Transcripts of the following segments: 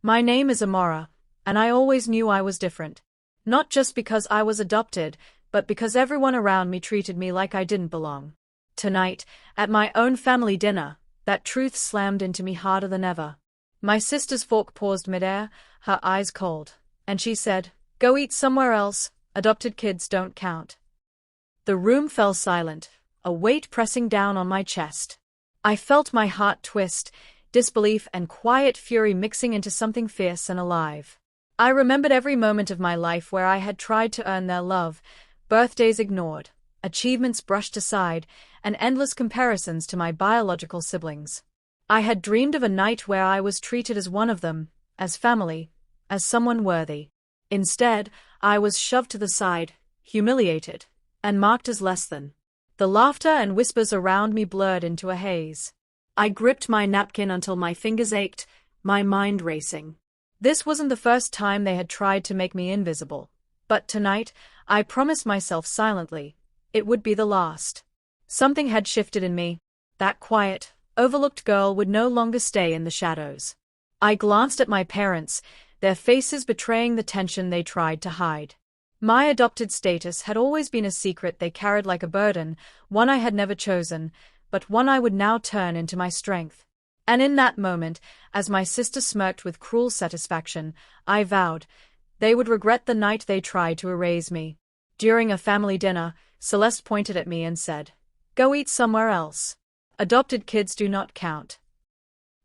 My name is Amora, and I always knew I was different. Not just because I was adopted, but because everyone around me treated me like I didn't belong. Tonight, at my own family dinner, that truth slammed into me harder than ever. My sister's fork paused midair, her eyes cold, and she said, "Go eat somewhere else, adopted kids don't count." The room fell silent, a weight pressing down on my chest. I felt my heart twist, disbelief and quiet fury mixing into something fierce and alive. I remembered every moment of my life where I had tried to earn their love, birthdays ignored, achievements brushed aside, and endless comparisons to my biological siblings. I had dreamed of a night where I was treated as one of them, as family, as someone worthy. Instead, I was shoved to the side, humiliated, and marked as less than. The laughter and whispers around me blurred into a haze. I gripped my napkin until my fingers ached, my mind racing. This wasn't the first time they had tried to make me invisible. But tonight, I promised myself silently, it would be the last. Something had shifted in me. That quiet, overlooked girl would no longer stay in the shadows. I glanced at my parents, their faces betraying the tension they tried to hide. My adopted status had always been a secret they carried like a burden, one I had never chosen, but one I would now turn into my strength. And in that moment, as my sister smirked with cruel satisfaction, I vowed, they would regret the night they tried to erase me. During a family dinner, Celeste pointed at me and said, "Go eat somewhere else. Adopted kids do not count."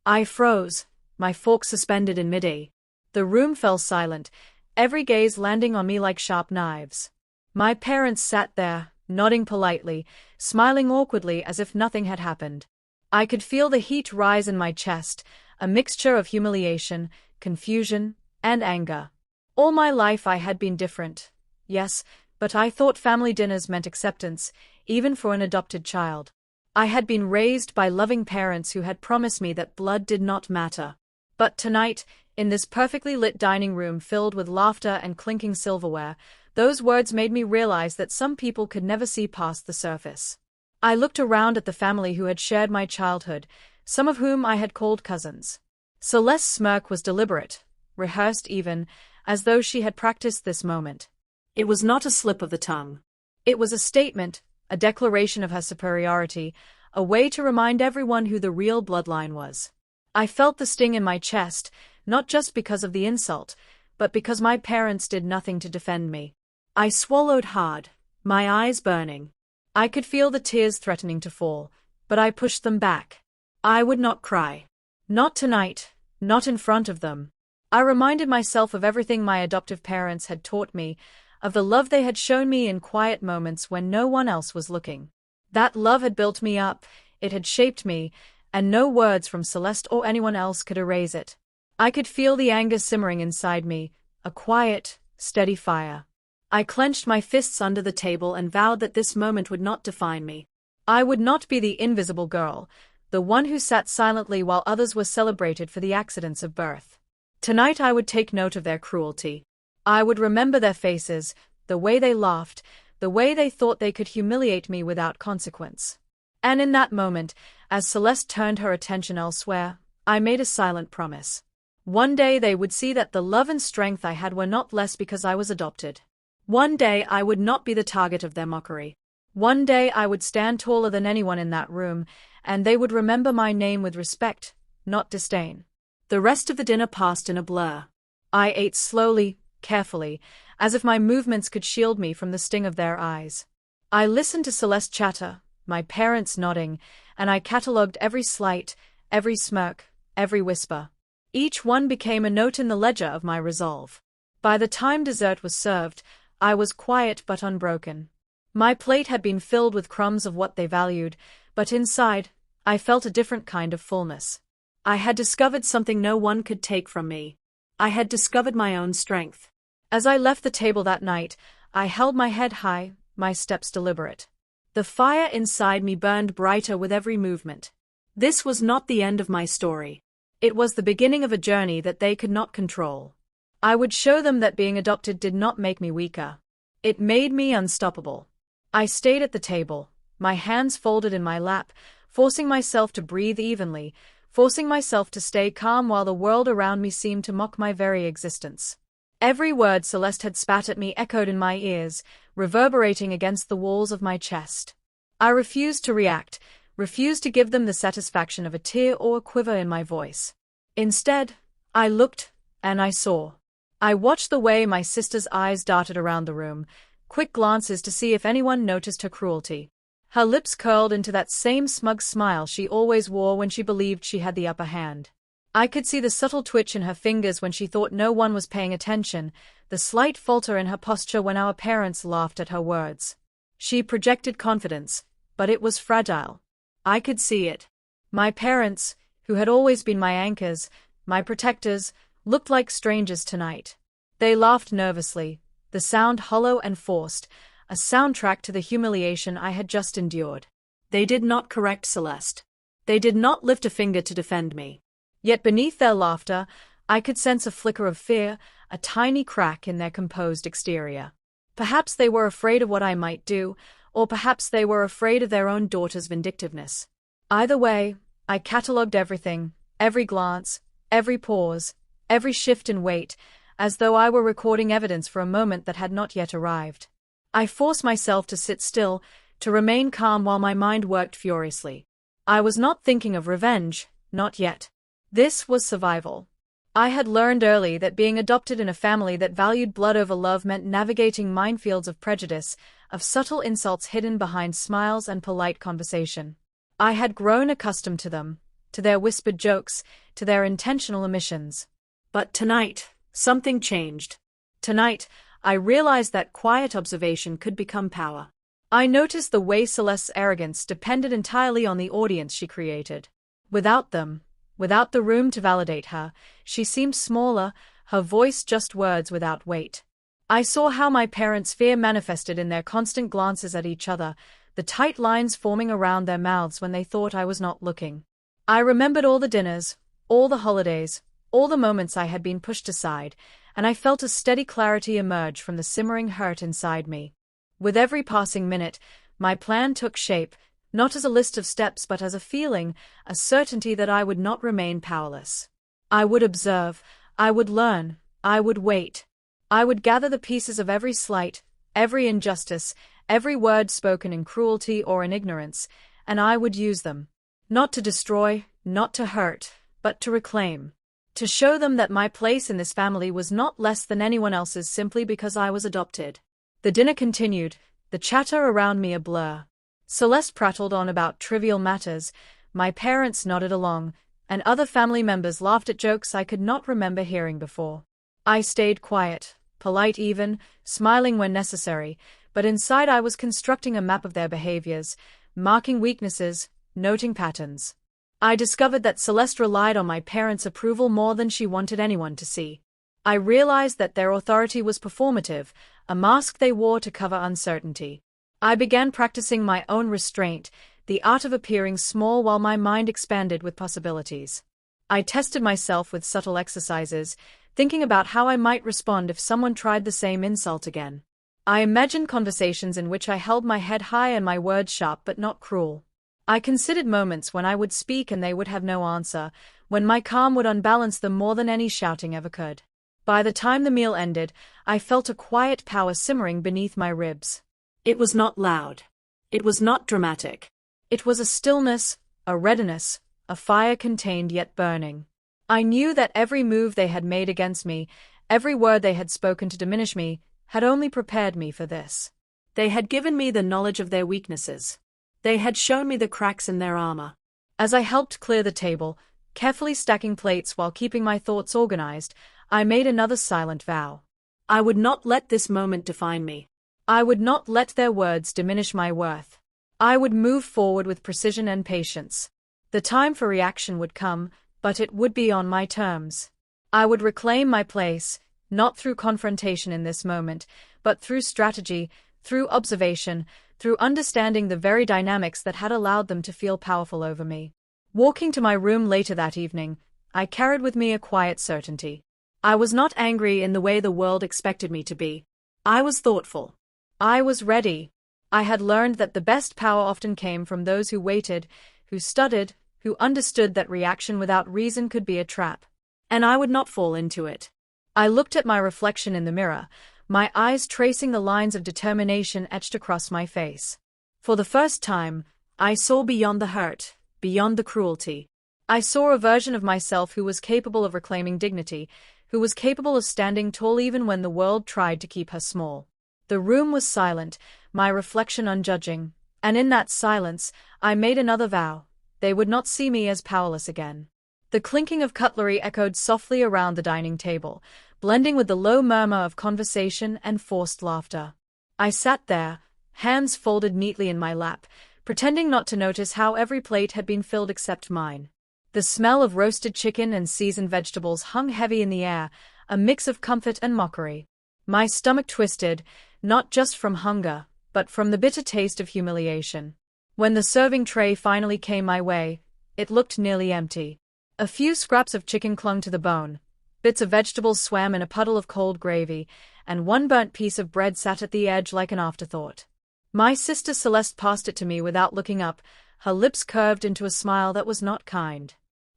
I froze, my fork suspended in mid-air. The room fell silent, every gaze landing on me like sharp knives. My parents sat there, nodding politely, smiling awkwardly as if nothing had happened. I could feel the heat rise in my chest, a mixture of humiliation, confusion, and anger. All my life I had been different, yes, but I thought family dinners meant acceptance, even for an adopted child. I had been raised by loving parents who had promised me that blood did not matter. But tonight, in this perfectly lit dining room filled with laughter and clinking silverware, those words made me realize that some people could never see past the surface. I looked around at the family who had shared my childhood, some of whom I had called cousins. Celeste's smirk was deliberate, rehearsed even, as though she had practiced this moment. It was not a slip of the tongue. It was a statement, a declaration of her superiority, a way to remind everyone who the real bloodline was. I felt the sting in my chest, not just because of the insult, but because my parents did nothing to defend me. I swallowed hard, my eyes burning. I could feel the tears threatening to fall, but I pushed them back. I would not cry. Not tonight, not in front of them. I reminded myself of everything my adoptive parents had taught me, of the love they had shown me in quiet moments when no one else was looking. That love had built me up, it had shaped me, and no words from Celeste or anyone else could erase it. I could feel the anger simmering inside me, a quiet, steady fire. I clenched my fists under the table and vowed that this moment would not define me. I would not be the invisible girl, the one who sat silently while others were celebrated for the accidents of birth. Tonight I would take note of their cruelty. I would remember their faces, the way they laughed, the way they thought they could humiliate me without consequence. And in that moment, as Celeste turned her attention elsewhere, I made a silent promise. One day they would see that the love and strength I had were not less because I was adopted. One day I would not be the target of their mockery. One day I would stand taller than anyone in that room, and they would remember my name with respect, not disdain. The rest of the dinner passed in a blur. I ate slowly, carefully, as if my movements could shield me from the sting of their eyes. I listened to Celeste chatter, my parents nodding, and I catalogued every slight, every smirk, every whisper. Each one became a note in the ledger of my resolve. By the time dessert was served, I was quiet but unbroken. My plate had been filled with crumbs of what they valued, but inside, I felt a different kind of fullness. I had discovered something no one could take from me. I had discovered my own strength. As I left the table that night, I held my head high, my steps deliberate. The fire inside me burned brighter with every movement. This was not the end of my story. It was the beginning of a journey that they could not control. I would show them that being adopted did not make me weaker. It made me unstoppable. I stayed at the table, my hands folded in my lap, forcing myself to breathe evenly, forcing myself to stay calm while the world around me seemed to mock my very existence. Every word Celeste had spat at me echoed in my ears, reverberating against the walls of my chest. I refused to react, refused to give them the satisfaction of a tear or a quiver in my voice. Instead, I looked, and I saw. I watched the way my sister's eyes darted around the room, quick glances to see if anyone noticed her cruelty. Her lips curled into that same smug smile she always wore when she believed she had the upper hand. I could see the subtle twitch in her fingers when she thought no one was paying attention, the slight falter in her posture when our parents laughed at her words. She projected confidence, but it was fragile. I could see it. My parents, who had always been my anchors, my protectors, looked like strangers tonight. They laughed nervously, the sound hollow and forced, a soundtrack to the humiliation I had just endured. They did not correct Celeste. They did not lift a finger to defend me. Yet beneath their laughter, I could sense a flicker of fear, a tiny crack in their composed exterior. Perhaps they were afraid of what I might do, or perhaps they were afraid of their own daughter's vindictiveness. Either way, I catalogued everything, every glance, every pause, every shift in weight, as though I were recording evidence for a moment that had not yet arrived. I forced myself to sit still, to remain calm while my mind worked furiously. I was not thinking of revenge, not yet. This was survival. I had learned early that being adopted in a family that valued blood over love meant navigating minefields of prejudice, of subtle insults hidden behind smiles and polite conversation. I had grown accustomed to them, to their whispered jokes, to their intentional omissions. But tonight, something changed. Tonight, I realized that quiet observation could become power. I noticed the way Celeste's arrogance depended entirely on the audience she created. Without them, without the room to validate her, she seemed smaller, her voice just words without weight. I saw how my parents' fear manifested in their constant glances at each other, the tight lines forming around their mouths when they thought I was not looking. I remembered all the dinners, all the holidays, all the moments I had been pushed aside, and I felt a steady clarity emerge from the simmering hurt inside me. With every passing minute, my plan took shape, not as a list of steps but as a feeling, a certainty that I would not remain powerless. I would observe, I would learn, I would wait. I would gather the pieces of every slight, every injustice, every word spoken in cruelty or in ignorance, and I would use them. Not to destroy, not to hurt, but to reclaim. To show them that my place in this family was not less than anyone else's simply because I was adopted. The dinner continued, the chatter around me a blur. Celeste prattled on about trivial matters, my parents nodded along, and other family members laughed at jokes I could not remember hearing before. I stayed quiet, polite even, smiling when necessary, but inside I was constructing a map of their behaviors, marking weaknesses, noting patterns. I discovered that Celeste relied on my parents' approval more than she wanted anyone to see. I realized that their authority was performative, a mask they wore to cover uncertainty. I began practicing my own restraint, the art of appearing small while my mind expanded with possibilities. I tested myself with subtle exercises, thinking about how I might respond if someone tried the same insult again. I imagined conversations in which I held my head high and my words sharp but not cruel. I considered moments when I would speak and they would have no answer, when my calm would unbalance them more than any shouting ever could. By the time the meal ended, I felt a quiet power simmering beneath my ribs. It was not loud. It was not dramatic. It was a stillness, a readiness, a fire contained yet burning. I knew that every move they had made against me, every word they had spoken to diminish me, had only prepared me for this. They had given me the knowledge of their weaknesses. They had shown me the cracks in their armor. As I helped clear the table, carefully stacking plates while keeping my thoughts organized, I made another silent vow. I would not let this moment define me. I would not let their words diminish my worth. I would move forward with precision and patience. The time for reaction would come, but it would be on my terms. I would reclaim my place, not through confrontation in this moment, but through strategy, through observation, through understanding the very dynamics that had allowed them to feel powerful over me. Walking to my room later that evening, I carried with me a quiet certainty. I was not angry in the way the world expected me to be. I was thoughtful. I was ready. I had learned that the best power often came from those who waited, who studied, who understood that reaction without reason could be a trap. And I would not fall into it. I looked at my reflection in the mirror, my eyes tracing the lines of determination etched across my face. For the first time, I saw beyond the hurt, beyond the cruelty. I saw a version of myself who was capable of reclaiming dignity, who was capable of standing tall even when the world tried to keep her small. The room was silent, my reflection unjudging, and in that silence, I made another vow: they would not see me as powerless again. The clinking of cutlery echoed softly around the dining table, blending with the low murmur of conversation and forced laughter. I sat there, hands folded neatly in my lap, pretending not to notice how every plate had been filled except mine. The smell of roasted chicken and seasoned vegetables hung heavy in the air, a mix of comfort and mockery. My stomach twisted, not just from hunger, but from the bitter taste of humiliation. When the serving tray finally came my way, it looked nearly empty. A few scraps of chicken clung to the bone, bits of vegetables swam in a puddle of cold gravy, and one burnt piece of bread sat at the edge like an afterthought. My sister Celeste passed it to me without looking up, her lips curved into a smile that was not kind.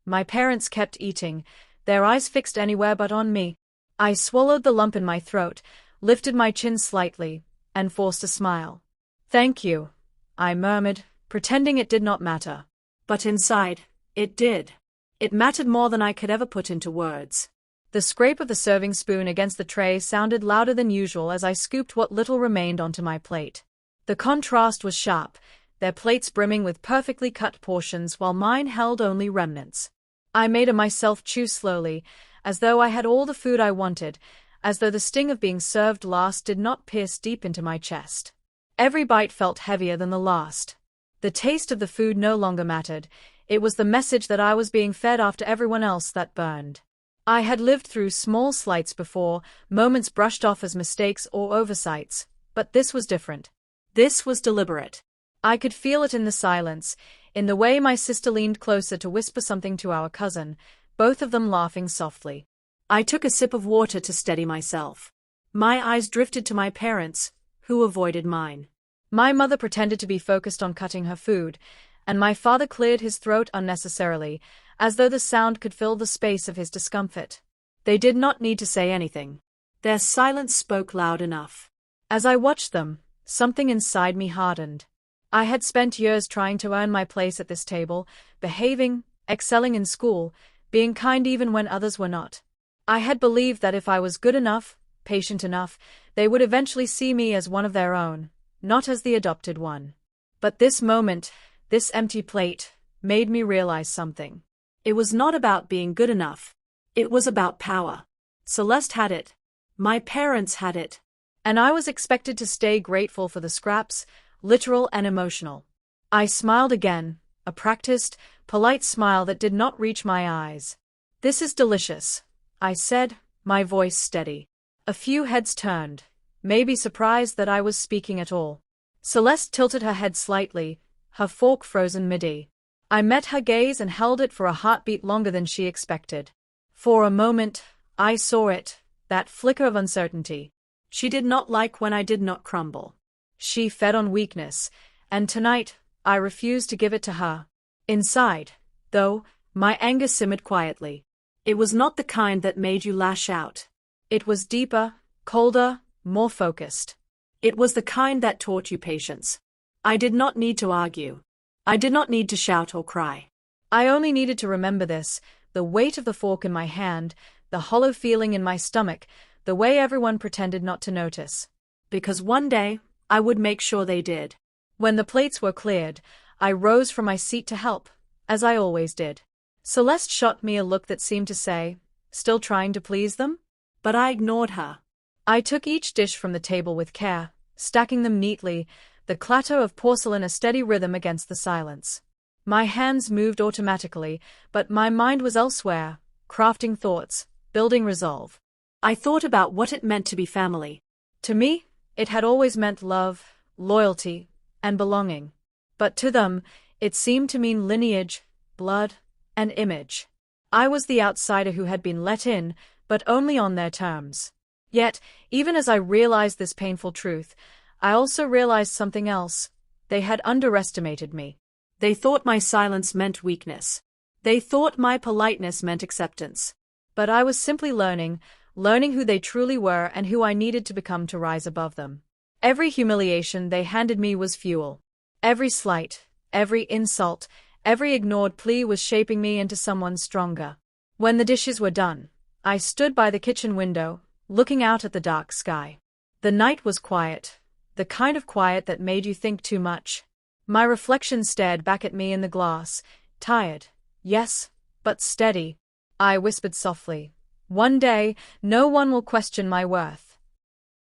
My parents kept eating, their eyes fixed anywhere but on me. I swallowed the lump in my throat, lifted my chin slightly, and forced a smile. "Thank you," I murmured, pretending it did not matter. But inside, it did. It mattered more than I could ever put into words. The scrape of the serving spoon against the tray sounded louder than usual as I scooped what little remained onto my plate. The contrast was sharp, their plates brimming with perfectly cut portions while mine held only remnants. I made myself chew slowly, as though I had all the food I wanted, as though the sting of being served last did not pierce deep into my chest. Every bite felt heavier than the last. The taste of the food no longer mattered, it was the message that I was being fed after everyone else that burned. I had lived through small slights before, moments brushed off as mistakes or oversights, but this was different. This was deliberate. I could feel it in the silence, in the way my sister leaned closer to whisper something to our cousin, both of them laughing softly. I took a sip of water to steady myself. My eyes drifted to my parents, who avoided mine. My mother pretended to be focused on cutting her food, and my father cleared his throat unnecessarily, as though the sound could fill the space of his discomfort. They did not need to say anything. Their silence spoke loud enough. As I watched them, something inside me hardened. I had spent years trying to earn my place at this table, behaving, excelling in school, being kind even when others were not. I had believed that if I was good enough, patient enough, they would eventually see me as one of their own, not as the adopted one. But this moment, this empty plate, made me realize something. It was not about being good enough. It was about power. Celeste had it. My parents had it. And I was expected to stay grateful for the scraps, literal and emotional. I smiled again, a practiced, polite smile that did not reach my eyes. "This is delicious," I said, my voice steady. A few heads turned, maybe surprised that I was speaking at all. Celeste tilted her head slightly, her fork frozen mid-E. I met her gaze and held it for a heartbeat longer than she expected. For a moment, I saw it, that flicker of uncertainty. She did not like when I did not crumble. She fed on weakness, and tonight, I refused to give it to her. Inside, though, my anger simmered quietly. It was not the kind that made you lash out. It was deeper, colder, more focused. It was the kind that taught you patience. I did not need to argue. I did not need to shout or cry. I only needed to remember this, the weight of the fork in my hand, the hollow feeling in my stomach, the way everyone pretended not to notice. Because one day, I would make sure they did. When the plates were cleared, I rose from my seat to help, as I always did. Celeste shot me a look that seemed to say, "Still trying to please them?" But I ignored her. I took each dish from the table with care, stacking them neatly, the clatter of porcelain a steady rhythm against the silence. My hands moved automatically, but my mind was elsewhere, crafting thoughts, building resolve. I thought about what it meant to be family. To me, it had always meant love, loyalty, and belonging. But to them, it seemed to mean lineage, blood, and image. I was the outsider who had been let in, but only on their terms. Yet, even as I realized this painful truth, I also realized something else. They had underestimated me. They thought my silence meant weakness. They thought my politeness meant acceptance. But I was simply learning who they truly were and who I needed to become to rise above them. Every humiliation they handed me was fuel. Every slight, every insult, every ignored plea was shaping me into someone stronger. When the dishes were done, I stood by the kitchen window, looking out at the dark sky. The night was quiet, the kind of quiet that made you think too much. My reflection stared back at me in the glass, tired, yes, but steady. I whispered softly, "One day, no one will question my worth."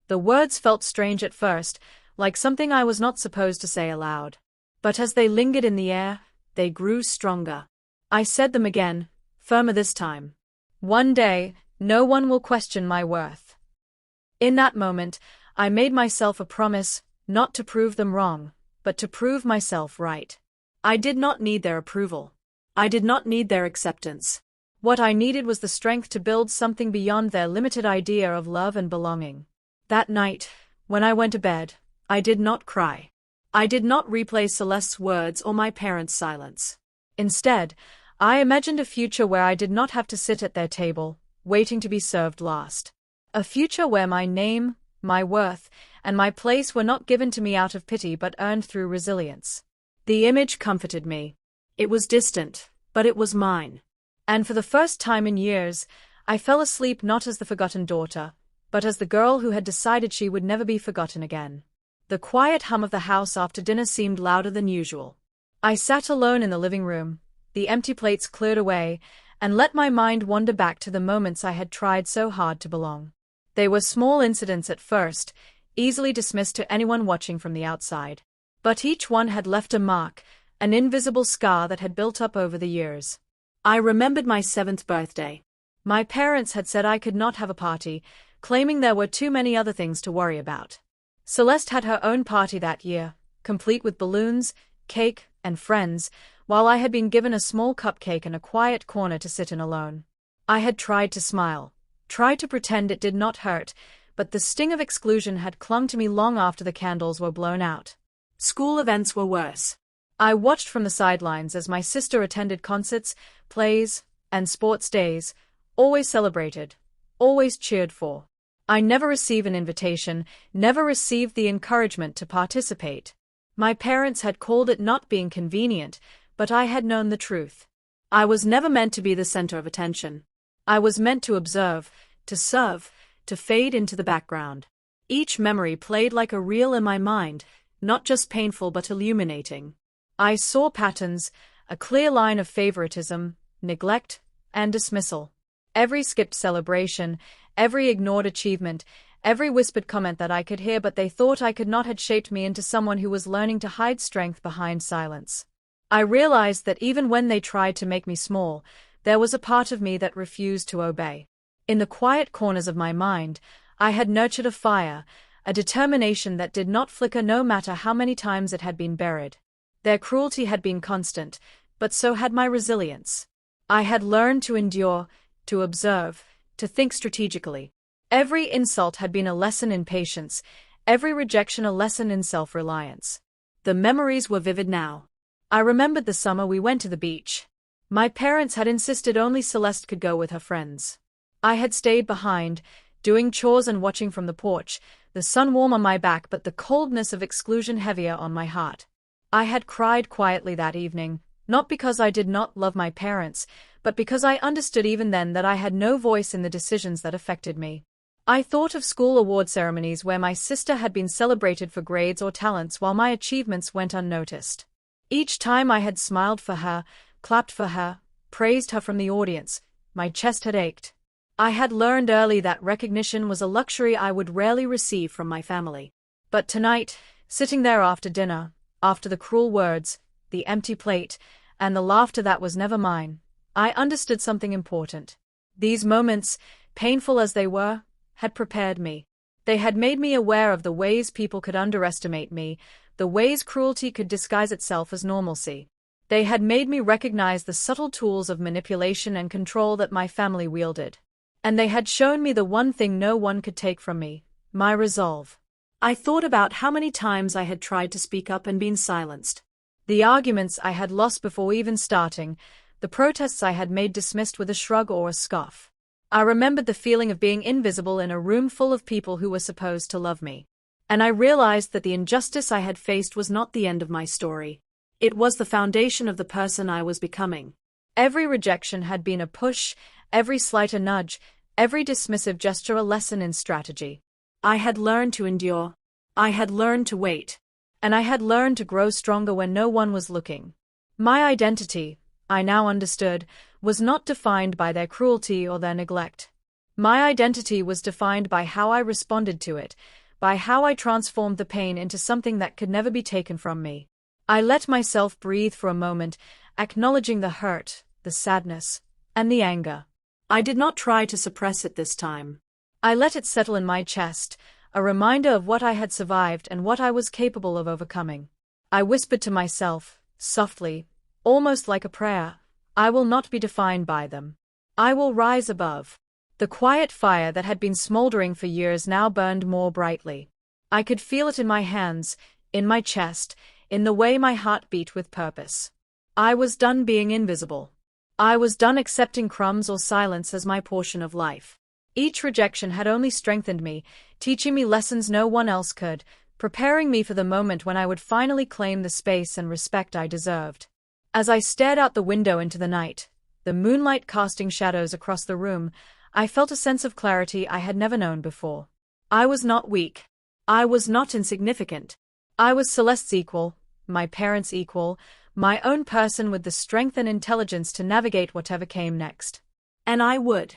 The words felt strange at first, like something I was not supposed to say aloud. But as they lingered in the air, they grew stronger. I said them again, firmer this time. "One day, no one will question my worth." In that moment, I made myself a promise, not to prove them wrong, but to prove myself right. I did not need their approval. I did not need their acceptance. What I needed was the strength to build something beyond their limited idea of love and belonging. That night, when I went to bed, I did not cry. I did not replay Celeste's words or my parents' silence. Instead, I imagined a future where I did not have to sit at their table, waiting to be served last. A future where my name, my worth, and my place were not given to me out of pity but earned through resilience. The image comforted me. It was distant, but it was mine. And for the first time in years, I fell asleep not as the forgotten daughter, but as the girl who had decided she would never be forgotten again. The quiet hum of the house after dinner seemed louder than usual. I sat alone in the living room, the empty plates cleared away, and let my mind wander back to the moments I had tried so hard to belong. They were small incidents at first, easily dismissed to anyone watching from the outside. But each one had left a mark, an invisible scar that had built up over the years. I remembered my 7th birthday. My parents had said I could not have a party, claiming there were too many other things to worry about. Celeste had her own party that year, complete with balloons, cake, and friends, while I had been given a small cupcake and a quiet corner to sit in alone. I had tried to smile, tried to pretend it did not hurt, but the sting of exclusion had clung to me long after the candles were blown out. School events were worse. I watched from the sidelines as my sister attended concerts, plays, and sports days, always celebrated, always cheered for. I never received an invitation, never received the encouragement to participate. My parents had called it not being convenient, but I had known the truth. I was never meant to be the center of attention. I was meant to observe, to serve, to fade into the background. Each memory played like a reel in my mind, not just painful but illuminating. I saw patterns, a clear line of favoritism, neglect, and dismissal. Every skipped celebration, every ignored achievement, every whispered comment that I could hear but they thought I could not had shaped me into someone who was learning to hide strength behind silence. I realized that even when they tried to make me small, there was a part of me that refused to obey. In the quiet corners of my mind, I had nurtured a fire, a determination that did not flicker no matter how many times it had been buried. Their cruelty had been constant, but so had my resilience. I had learned to endure, to observe, to think strategically. Every insult had been a lesson in patience, every rejection a lesson in self-reliance. The memories were vivid now. I remembered the summer we went to the beach. My parents had insisted only Celeste could go with her friends. I had stayed behind, doing chores and watching from the porch, the sun warm on my back but the coldness of exclusion heavier on my heart. I had cried quietly that evening, not because I did not love my parents, but because I understood even then that I had no voice in the decisions that affected me. I thought of school award ceremonies where my sister had been celebrated for grades or talents while my achievements went unnoticed. Each time I had smiled for her, clapped for her, praised her from the audience, my chest had ached. I had learned early that recognition was a luxury I would rarely receive from my family. But tonight, sitting there after dinner, after the cruel words, the empty plate, and the laughter that was never mine, I understood something important. These moments, painful as they were, had prepared me. They had made me aware of the ways people could underestimate me, the ways cruelty could disguise itself as normalcy. They had made me recognize the subtle tools of manipulation and control that my family wielded. And they had shown me the one thing no one could take from me, my resolve. I thought about how many times I had tried to speak up and been silenced. The arguments I had lost before even starting, the protests I had made dismissed with a shrug or a scoff. I remembered the feeling of being invisible in a room full of people who were supposed to love me. And I realized that the injustice I had faced was not the end of my story. It was the foundation of the person I was becoming. Every rejection had been a push, every slight a nudge, every dismissive gesture a lesson in strategy. I had learned to endure. I had learned to wait. And I had learned to grow stronger when no one was looking. My identity, I now understood, was not defined by their cruelty or their neglect. My identity was defined by how I responded to it, by how I transformed the pain into something that could never be taken from me. I let myself breathe for a moment, acknowledging the hurt, the sadness, and the anger. I did not try to suppress it this time. I let it settle in my chest, a reminder of what I had survived and what I was capable of overcoming. I whispered to myself, softly, almost like a prayer, I will not be defined by them. I will rise above. The quiet fire that had been smoldering for years now burned more brightly. I could feel it in my hands, in my chest, in the way my heart beat with purpose. I was done being invisible. I was done accepting crumbs or silence as my portion of life. Each rejection had only strengthened me, teaching me lessons no one else could, preparing me for the moment when I would finally claim the space and respect I deserved. As I stared out the window into the night, the moonlight casting shadows across the room, I felt a sense of clarity I had never known before. I was not weak. I was not insignificant. I was Celeste's equal, my parents' equal, my own person with the strength and intelligence to navigate whatever came next. And I would.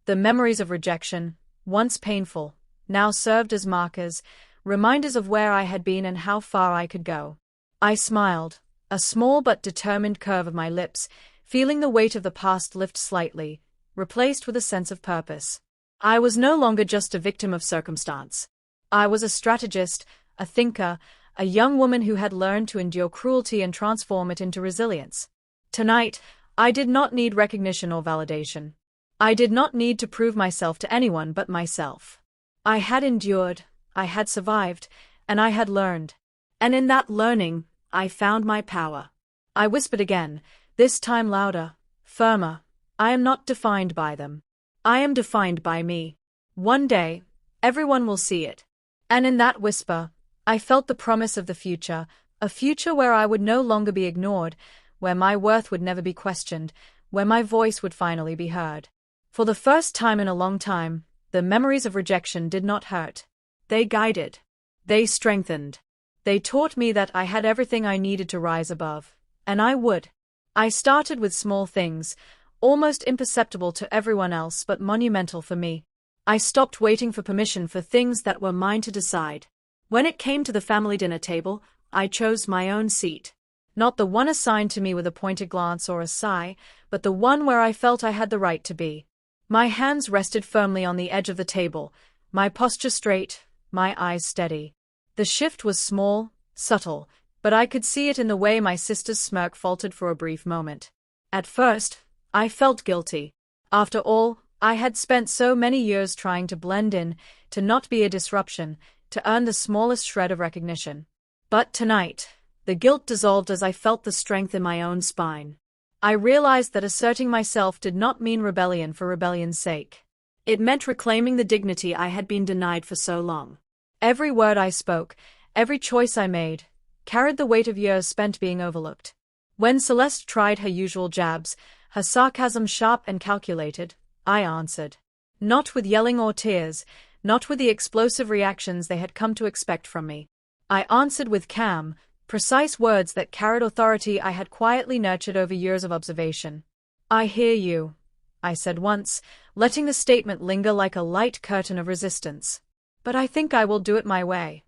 The memories of rejection, once painful, now served as markers, reminders of where I had been and how far I could go. I smiled, a small but determined curve of my lips, feeling the weight of the past lift slightly, replaced with a sense of purpose. I was no longer just a victim of circumstance. I was a strategist, a thinker, a young woman who had learned to endure cruelty and transform it into resilience. Tonight, I did not need recognition or validation. I did not need to prove myself to anyone but myself. I had endured, I had survived, and I had learned. And in that learning, I found my power. I whispered again, this time louder, firmer, I am not defined by them. I am defined by me. One day, everyone will see it. And in that whisper, I felt the promise of the future, a future where I would no longer be ignored, where my worth would never be questioned, where my voice would finally be heard. For the first time in a long time, the memories of rejection did not hurt. They guided. They strengthened. They taught me that I had everything I needed to rise above. And I would. I started with small things, almost imperceptible to everyone else but monumental for me. I stopped waiting for permission for things that were mine to decide. When it came to the family dinner table, I chose my own seat. Not the one assigned to me with a pointed glance or a sigh, but the one where I felt I had the right to be. My hands rested firmly on the edge of the table, my posture straight, my eyes steady. The shift was small, subtle, but I could see it in the way my sister's smirk faltered for a brief moment. At first, I felt guilty. After all, I had spent so many years trying to blend in, to not be a disruption, to earn the smallest shred of recognition. But tonight, the guilt dissolved as I felt the strength in my own spine. I realized that asserting myself did not mean rebellion for rebellion's sake. It meant reclaiming the dignity I had been denied for so long. Every word I spoke, every choice I made, carried the weight of years spent being overlooked. When Celeste tried her usual jabs, her sarcasm sharp and calculated, I answered. Not with yelling or tears, not with the explosive reactions they had come to expect from me. I answered with calm, precise words that carried authority I had quietly nurtured over years of observation. I hear you, I said once, letting the statement linger like a light curtain of resistance. But I think I will do it my way.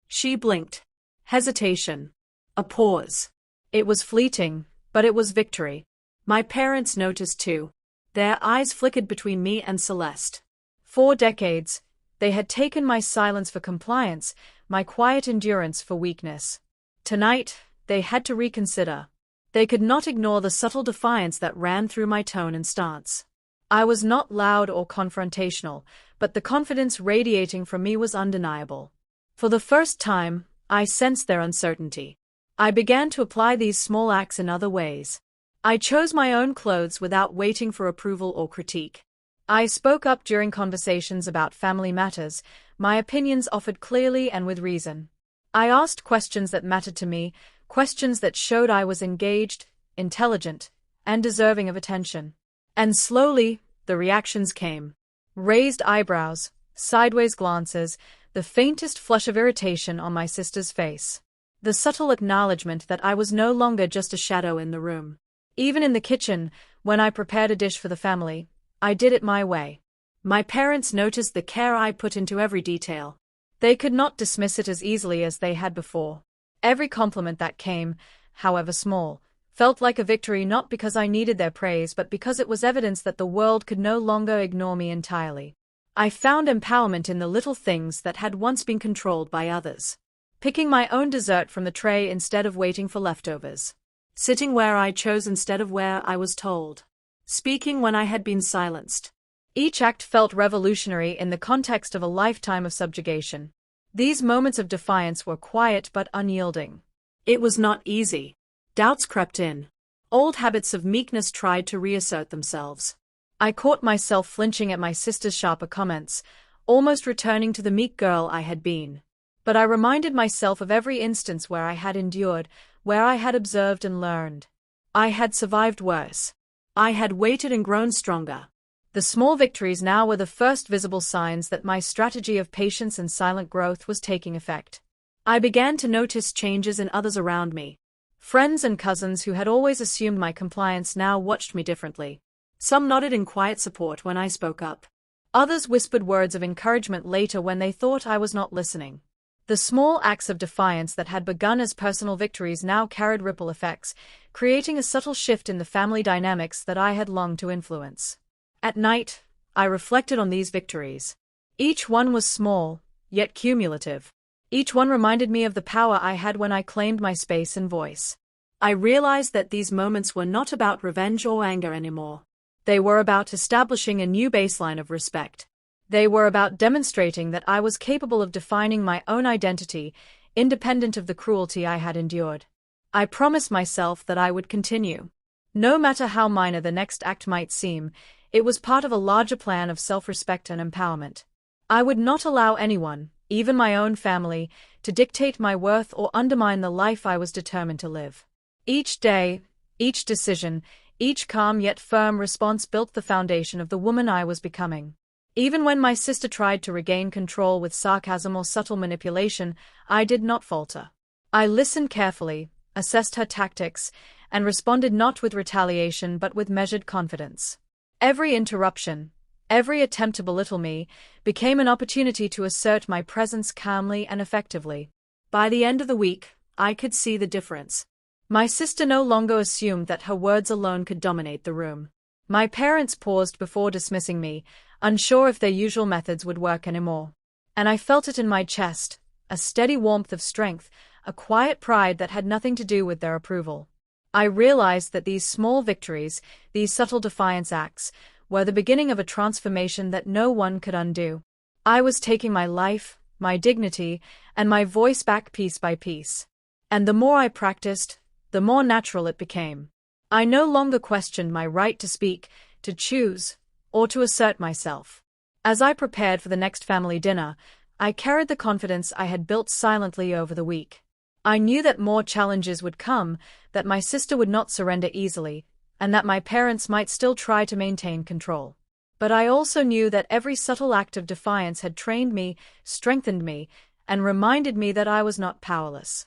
She blinked. Hesitation. A pause. It was fleeting, but it was victory. My parents noticed too. Their eyes flickered between me and Celeste. 4 decades, they had taken my silence for compliance, my quiet endurance for weakness. Tonight, they had to reconsider. They could not ignore the subtle defiance that ran through my tone and stance. I was not loud or confrontational, but the confidence radiating from me was undeniable. For the first time, I sensed their uncertainty. I began to apply these small acts in other ways. I chose my own clothes without waiting for approval or critique. I spoke up during conversations about family matters, my opinions offered clearly and with reason. I asked questions that mattered to me, questions that showed I was engaged, intelligent, and deserving of attention. And slowly, the reactions came. Raised eyebrows, sideways glances, the faintest flush of irritation on my sister's face. The subtle acknowledgement that I was no longer just a shadow in the room. Even in the kitchen, when I prepared a dish for the family, I did it my way. My parents noticed the care I put into every detail. They could not dismiss it as easily as they had before. Every compliment that came, however small, felt like a victory, not because I needed their praise but because it was evidence that the world could no longer ignore me entirely. I found empowerment in the little things that had once been controlled by others. Picking my own dessert from the tray instead of waiting for leftovers. Sitting where I chose instead of where I was told. Speaking when I had been silenced. Each act felt revolutionary in the context of a lifetime of subjugation. These moments of defiance were quiet but unyielding. It was not easy. Doubts crept in. Old habits of meekness tried to reassert themselves. I caught myself flinching at my sister's sharper comments, almost returning to the meek girl I had been. But I reminded myself of every instance where I had endured, where I had observed and learned. I had survived worse. I had waited and grown stronger. The small victories now were the first visible signs that my strategy of patience and silent growth was taking effect. I began to notice changes in others around me. Friends and cousins who had always assumed my compliance now watched me differently. Some nodded in quiet support when I spoke up. Others whispered words of encouragement later when they thought I was not listening. The small acts of defiance that had begun as personal victories now carried ripple effects, creating a subtle shift in the family dynamics that I had longed to influence. At night, I reflected on these victories. Each one was small, yet cumulative. Each one reminded me of the power I had when I claimed my space and voice. I realized that these moments were not about revenge or anger anymore. They were about establishing a new baseline of respect. They were about demonstrating that I was capable of defining my own identity, independent of the cruelty I had endured. I promised myself that I would continue. No matter how minor the next act might seem, it was part of a larger plan of self-respect and empowerment. I would not allow anyone, even my own family, to dictate my worth or undermine the life I was determined to live. Each day, each decision, each calm yet firm response built the foundation of the woman I was becoming. Even when my sister tried to regain control with sarcasm or subtle manipulation, I did not falter. I listened carefully, assessed her tactics, and responded not with retaliation but with measured confidence. Every interruption, every attempt to belittle me, became an opportunity to assert my presence calmly and effectively. By the end of the week, I could see the difference. My sister no longer assumed that her words alone could dominate the room. My parents paused before dismissing me, unsure if their usual methods would work anymore. And I felt it in my chest, a steady warmth of strength, a quiet pride that had nothing to do with their approval. I realized that these small victories, these subtle defiance acts, were the beginning of a transformation that no one could undo. I was taking my life, my dignity, and my voice back piece by piece. And the more I practiced, the more natural it became. I no longer questioned my right to speak, to choose, or to assert myself. As I prepared for the next family dinner, I carried the confidence I had built silently over the week. I knew that more challenges would come, that my sister would not surrender easily, and that my parents might still try to maintain control. But I also knew that every subtle act of defiance had trained me, strengthened me, and reminded me that I was not powerless.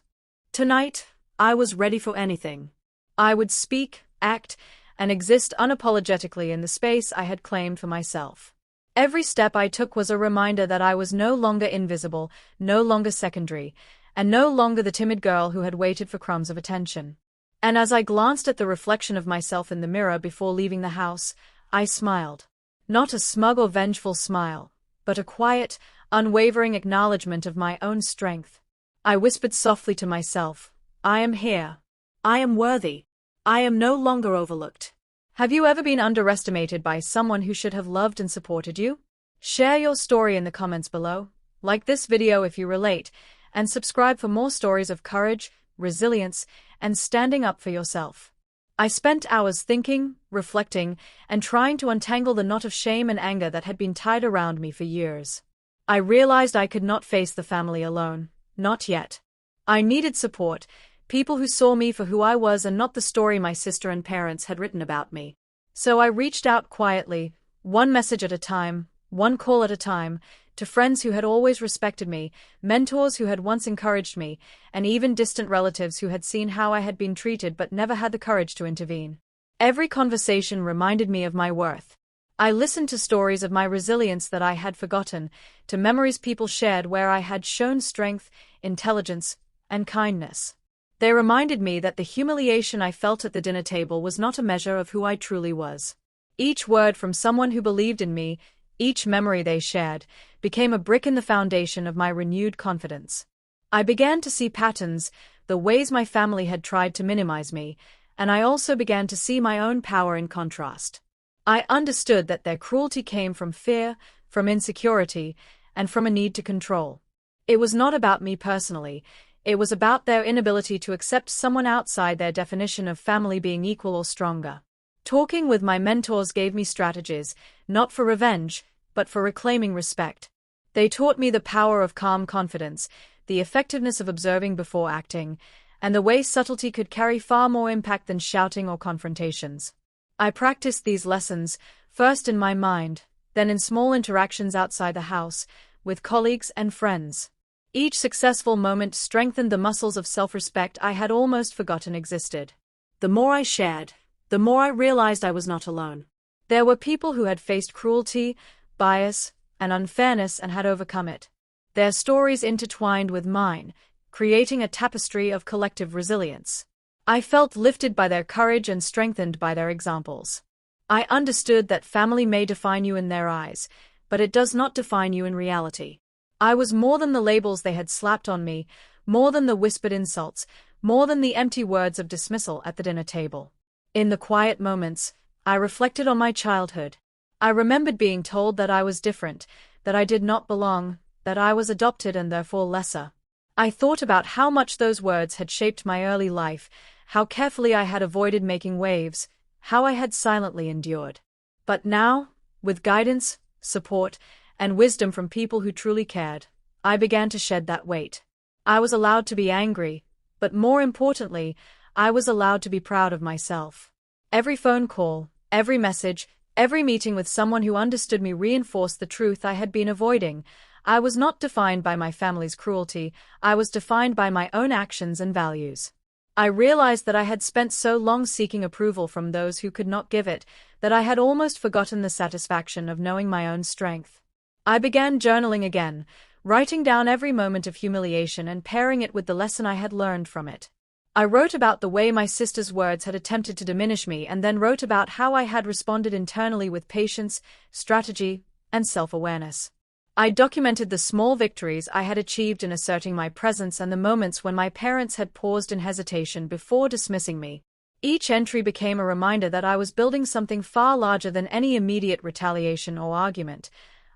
Tonight, I was ready for anything. I would speak, act, and exist unapologetically in the space I had claimed for myself. Every step I took was a reminder that I was no longer invisible, no longer secondary, and no longer the timid girl who had waited for crumbs of attention. And as I glanced at the reflection of myself in the mirror before leaving the house, I smiled. Not a smug or vengeful smile, but a quiet, unwavering acknowledgement of my own strength. I whispered softly to myself, I am here. I am worthy. I am no longer overlooked. Have you ever been underestimated by someone who should have loved and supported you? Share your story in the comments below, like this video if you relate, and subscribe for more stories of courage, resilience, and standing up for yourself. I spent hours thinking, reflecting, and trying to untangle the knot of shame and anger that had been tied around me for years. I realized I could not face the family alone, not yet. I needed support, people who saw me for who I was and not the story my sister and parents had written about me. So I reached out quietly, one message at a time, one call at a time, to friends who had always respected me, mentors who had once encouraged me, and even distant relatives who had seen how I had been treated but never had the courage to intervene. Every conversation reminded me of my worth. I listened to stories of my resilience that I had forgotten, to memories people shared where I had shown strength, intelligence, and kindness. They reminded me that the humiliation I felt at the dinner table was not a measure of who I truly was. Each word from someone who believed in me, each memory they shared, became a brick in the foundation of my renewed confidence. I began to see patterns, the ways my family had tried to minimize me, and I also began to see my own power in contrast. I understood that their cruelty came from fear, from insecurity, and from a need to control. It was not about me personally, it was about their inability to accept someone outside their definition of family being equal or stronger. Talking with my mentors gave me strategies, not for revenge, but for reclaiming respect. They taught me the power of calm confidence, the effectiveness of observing before acting, and the way subtlety could carry far more impact than shouting or confrontations. I practiced these lessons, first in my mind, then in small interactions outside the house, with colleagues and friends. Each successful moment strengthened the muscles of self-respect I had almost forgotten existed. The more I shared, the more I realized I was not alone. There were people who had faced cruelty, bias, and unfairness and had overcome it. Their stories intertwined with mine, creating a tapestry of collective resilience. I felt lifted by their courage and strengthened by their examples. I understood that family may define you in their eyes, but it does not define you in reality. I was more than the labels they had slapped on me, more than the whispered insults, more than the empty words of dismissal at the dinner table. In the quiet moments, I reflected on my childhood. I remembered being told that I was different, that I did not belong, that I was adopted and therefore lesser. I thought about how much those words had shaped my early life, how carefully I had avoided making waves, how I had silently endured. But now, with guidance, support, and wisdom from people who truly cared, I began to shed that weight. I was allowed to be angry, but more importantly, I was allowed to be proud of myself. Every phone call, every message, every meeting with someone who understood me reinforced the truth I had been avoiding. I was not defined by my family's cruelty, I was defined by my own actions and values. I realized that I had spent so long seeking approval from those who could not give it, that I had almost forgotten the satisfaction of knowing my own strength. I began journaling again, writing down every moment of humiliation and pairing it with the lesson I had learned from it. I wrote about the way my sister's words had attempted to diminish me and then wrote about how I had responded internally with patience, strategy, and self-awareness. I documented the small victories I had achieved in asserting my presence and the moments when my parents had paused in hesitation before dismissing me. Each entry became a reminder that I was building something far larger than any immediate retaliation or argument.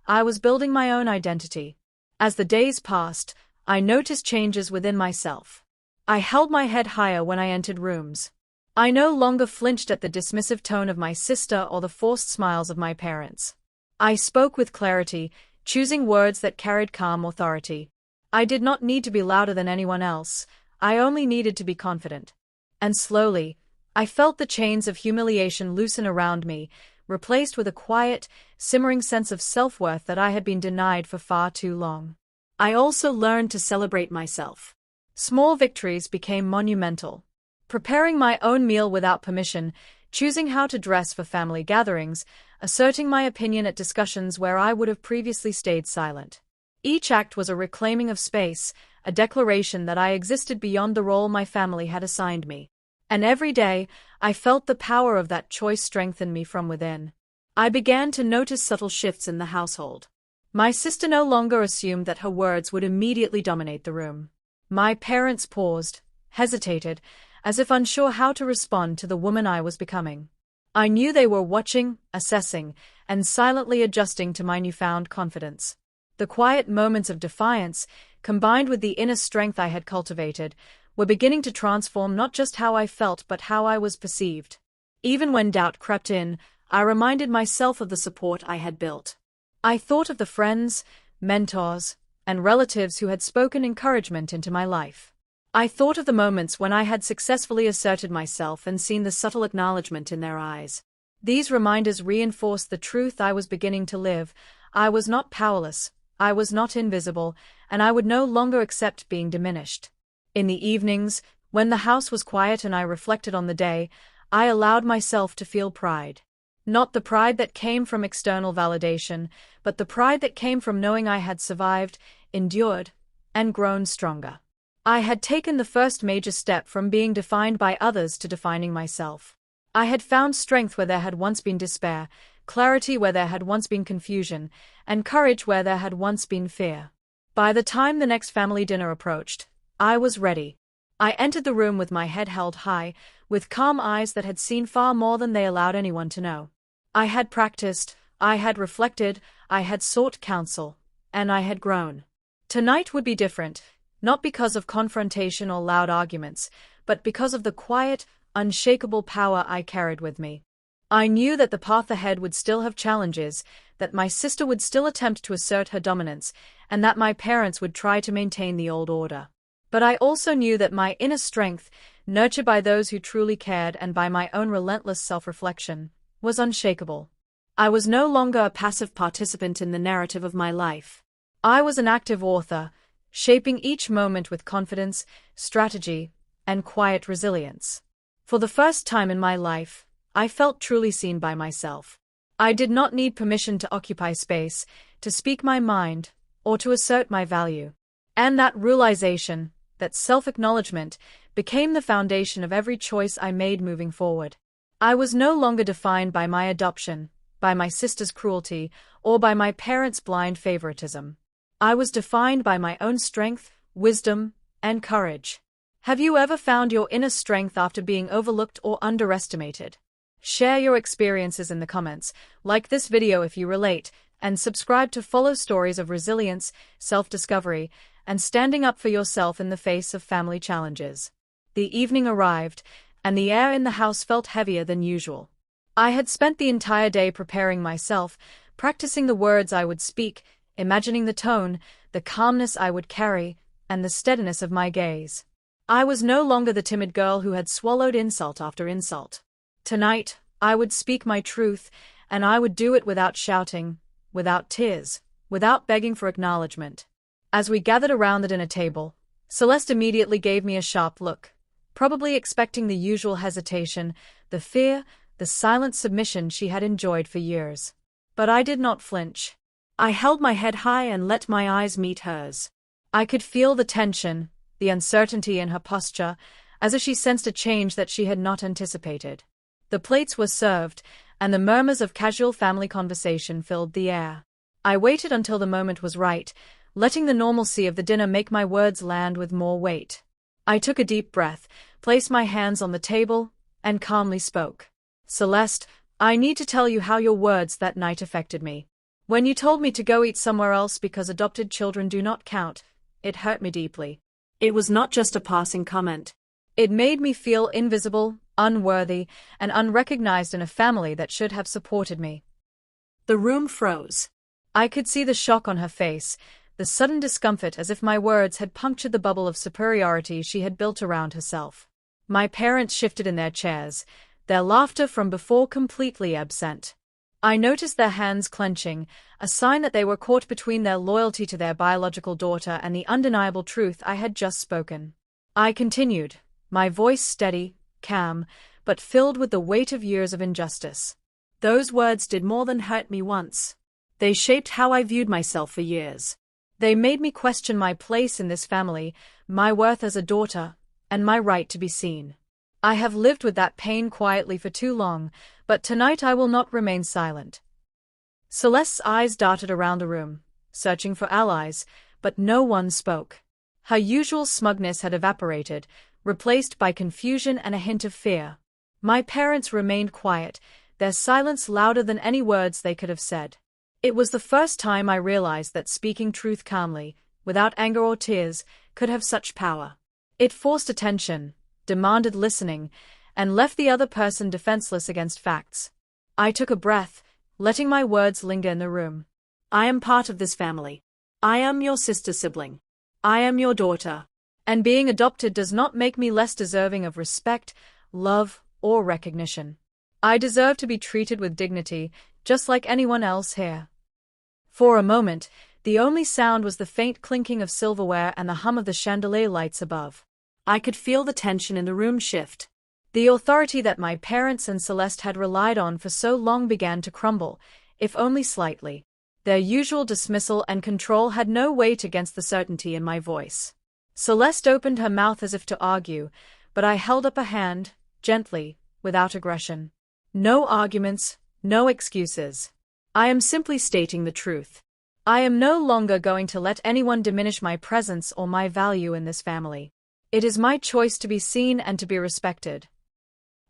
I was building my own identity. As the days passed, I noticed changes within myself. I held my head higher when I entered rooms. I no longer flinched at the dismissive tone of my sister or the forced smiles of my parents. I spoke with clarity, choosing words that carried calm authority. I did not need to be louder than anyone else, I only needed to be confident. And slowly, I felt the chains of humiliation loosen around me, replaced with a quiet, simmering sense of self-worth that I had been denied for far too long. I also learned to celebrate myself. Small victories became monumental. Preparing my own meal without permission, choosing how to dress for family gatherings, asserting my opinion at discussions where I would have previously stayed silent. Each act was a reclaiming of space, a declaration that I existed beyond the role my family had assigned me. And every day, I felt the power of that choice strengthen me from within. I began to notice subtle shifts in the household. My sister no longer assumed that her words would immediately dominate the room. My parents paused, hesitated, as if unsure how to respond to the woman I was becoming. I knew they were watching, assessing, and silently adjusting to my newfound confidence. The quiet moments of defiance, combined with the inner strength I had cultivated, were beginning to transform not just how I felt but how I was perceived. Even when doubt crept in, I reminded myself of the support I had built. I thought of the friends, mentors, and relatives who had spoken encouragement into my life. I thought of the moments when I had successfully asserted myself and seen the subtle acknowledgement in their eyes. These reminders reinforced the truth I was beginning to live. I was not powerless, I was not invisible, and I would no longer accept being diminished. In the evenings, when the house was quiet and I reflected on the day, I allowed myself to feel pride. Not the pride that came from external validation, but the pride that came from knowing I had survived, endured, and grown stronger. I had taken the first major step from being defined by others to defining myself. I had found strength where there had once been despair, clarity where there had once been confusion, and courage where there had once been fear. By the time the next family dinner approached, I was ready. I entered the room with my head held high, with calm eyes that had seen far more than they allowed anyone to know. I had practiced, I had reflected, I had sought counsel, and I had grown. Tonight would be different, not because of confrontation or loud arguments, but because of the quiet, unshakable power I carried with me. I knew that the path ahead would still have challenges, that my sister would still attempt to assert her dominance, and that my parents would try to maintain the old order. But I also knew that my inner strength, nurtured by those who truly cared and by my own relentless self-reflection, was unshakable. I was no longer a passive participant in the narrative of my life. I was an active author, shaping each moment with confidence, strategy, and quiet resilience. For the first time in my life, I felt truly seen by myself. I did not need permission to occupy space, to speak my mind, or to assert my value. And that realization, that self-acknowledgement, became the foundation of every choice I made moving forward. I was no longer defined by my adoption, by my sister's cruelty, or by my parents' blind favoritism. I was defined by my own strength, wisdom, and courage. Have you ever found your inner strength after being overlooked or underestimated? Share your experiences in the comments, like this video if you relate, and subscribe to follow stories of resilience, self-discovery, and standing up for yourself in the face of family challenges. The evening arrived, and the air in the house felt heavier than usual. I had spent the entire day preparing myself, practicing the words I would speak, imagining the tone, the calmness I would carry, and the steadiness of my gaze. I was no longer the timid girl who had swallowed insult after insult. Tonight, I would speak my truth, and I would do it without shouting, without tears, without begging for acknowledgement. As we gathered around the dinner table, Celeste immediately gave me a sharp look, probably expecting the usual hesitation, the fear, the silent submission she had enjoyed for years. But I did not flinch. I held my head high and let my eyes meet hers. I could feel the tension, the uncertainty in her posture, as if she sensed a change that she had not anticipated. The plates were served, and the murmurs of casual family conversation filled the air. I waited until the moment was right, letting the normalcy of the dinner make my words land with more weight. I took a deep breath, placed my hands on the table, and calmly spoke. Celeste, I need to tell you how your words that night affected me. When you told me to go eat somewhere else because adopted children do not count, it hurt me deeply. It was not just a passing comment. It made me feel invisible, unworthy, and unrecognized in a family that should have supported me. The room froze. I could see the shock on her face, the sudden discomfort as if my words had punctured the bubble of superiority she had built around herself. My parents shifted in their chairs, their laughter from before completely absent. I noticed their hands clenching, a sign that they were caught between their loyalty to their biological daughter and the undeniable truth I had just spoken. I continued, my voice steady, calm, but filled with the weight of years of injustice. Those words did more than hurt me once. They shaped how I viewed myself for years. They made me question my place in this family, my worth as a daughter, and my right to be seen. I have lived with that pain quietly for too long, but tonight I will not remain silent. Celeste's eyes darted around the room, searching for allies, but no one spoke. Her usual smugness had evaporated, replaced by confusion and a hint of fear. My parents remained quiet, their silence louder than any words they could have said. It was the first time I realized that speaking truth calmly, without anger or tears, could have such power. It forced attention, demanded listening, and left the other person defenseless against facts. I took a breath, letting my words linger in the room. I am part of this family. I am your sister sibling. I am your daughter. And being adopted does not make me less deserving of respect, love, or recognition. I deserve to be treated with dignity, just like anyone else here. For a moment, the only sound was the faint clinking of silverware and the hum of the chandelier lights above. I could feel the tension in the room shift. The authority that my parents and Celeste had relied on for so long began to crumble, if only slightly. Their usual dismissal and control had no weight against the certainty in my voice. Celeste opened her mouth as if to argue, but I held up a hand, gently, without aggression. No arguments, no excuses. I am simply stating the truth. I am no longer going to let anyone diminish my presence or my value in this family. It is my choice to be seen and to be respected.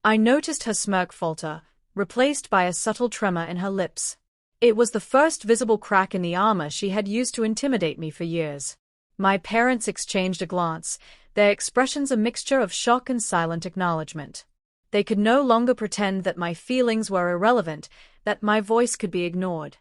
I noticed her smirk falter, replaced by a subtle tremor in her lips. It was the first visible crack in the armor she had used to intimidate me for years. My parents exchanged a glance, their expressions a mixture of shock and silent acknowledgement. They could no longer pretend that my feelings were irrelevant, that my voice could be ignored.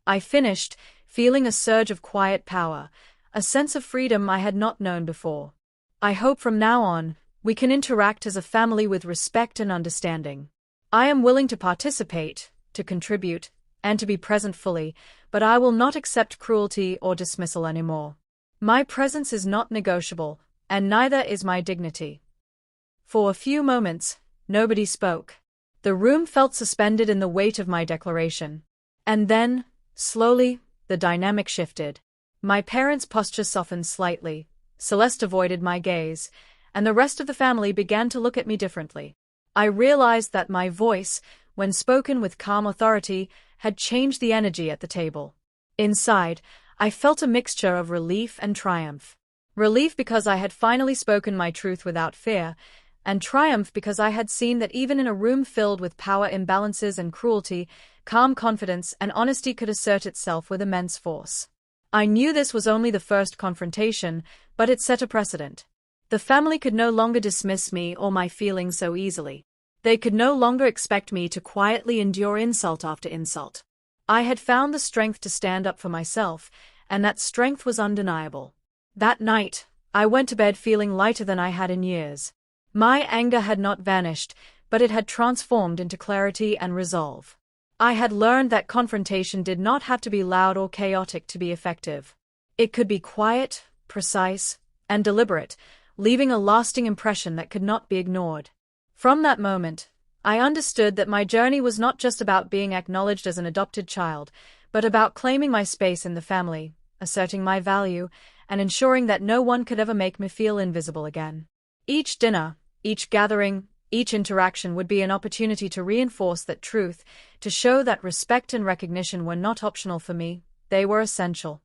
I finished, feeling a surge of quiet power, a sense of freedom I had not known before. I hope from now on, we can interact as a family with respect and understanding. I am willing to participate, to contribute, and to be present fully, but I will not accept cruelty or dismissal anymore. My presence is not negotiable, and neither is my dignity. For a few moments, nobody spoke. The room felt suspended in the weight of my declaration. And then, slowly, the dynamic shifted. My parents' posture softened slightly, Celeste avoided my gaze, and the rest of the family began to look at me differently. I realized that my voice, when spoken with calm authority, had changed the energy at the table. Inside, I felt a mixture of relief and triumph. Relief because I had finally spoken my truth without fear, and triumph because I had seen that even in a room filled with power imbalances and cruelty, calm confidence and honesty could assert itself with immense force. I knew this was only the first confrontation, but it set a precedent. The family could no longer dismiss me or my feelings so easily. They could no longer expect me to quietly endure insult after insult. I had found the strength to stand up for myself, and that strength was undeniable. That night, I went to bed feeling lighter than I had in years. My anger had not vanished, but it had transformed into clarity and resolve. I had learned that confrontation did not have to be loud or chaotic to be effective. It could be quiet, precise, and deliberate, leaving a lasting impression that could not be ignored. From that moment, I understood that my journey was not just about being acknowledged as an adopted child, but about claiming my space in the family, asserting my value, and ensuring that no one could ever make me feel invisible again. Each dinner, each gathering, each interaction would be an opportunity to reinforce that truth, to show that respect and recognition were not optional for me, they were essential.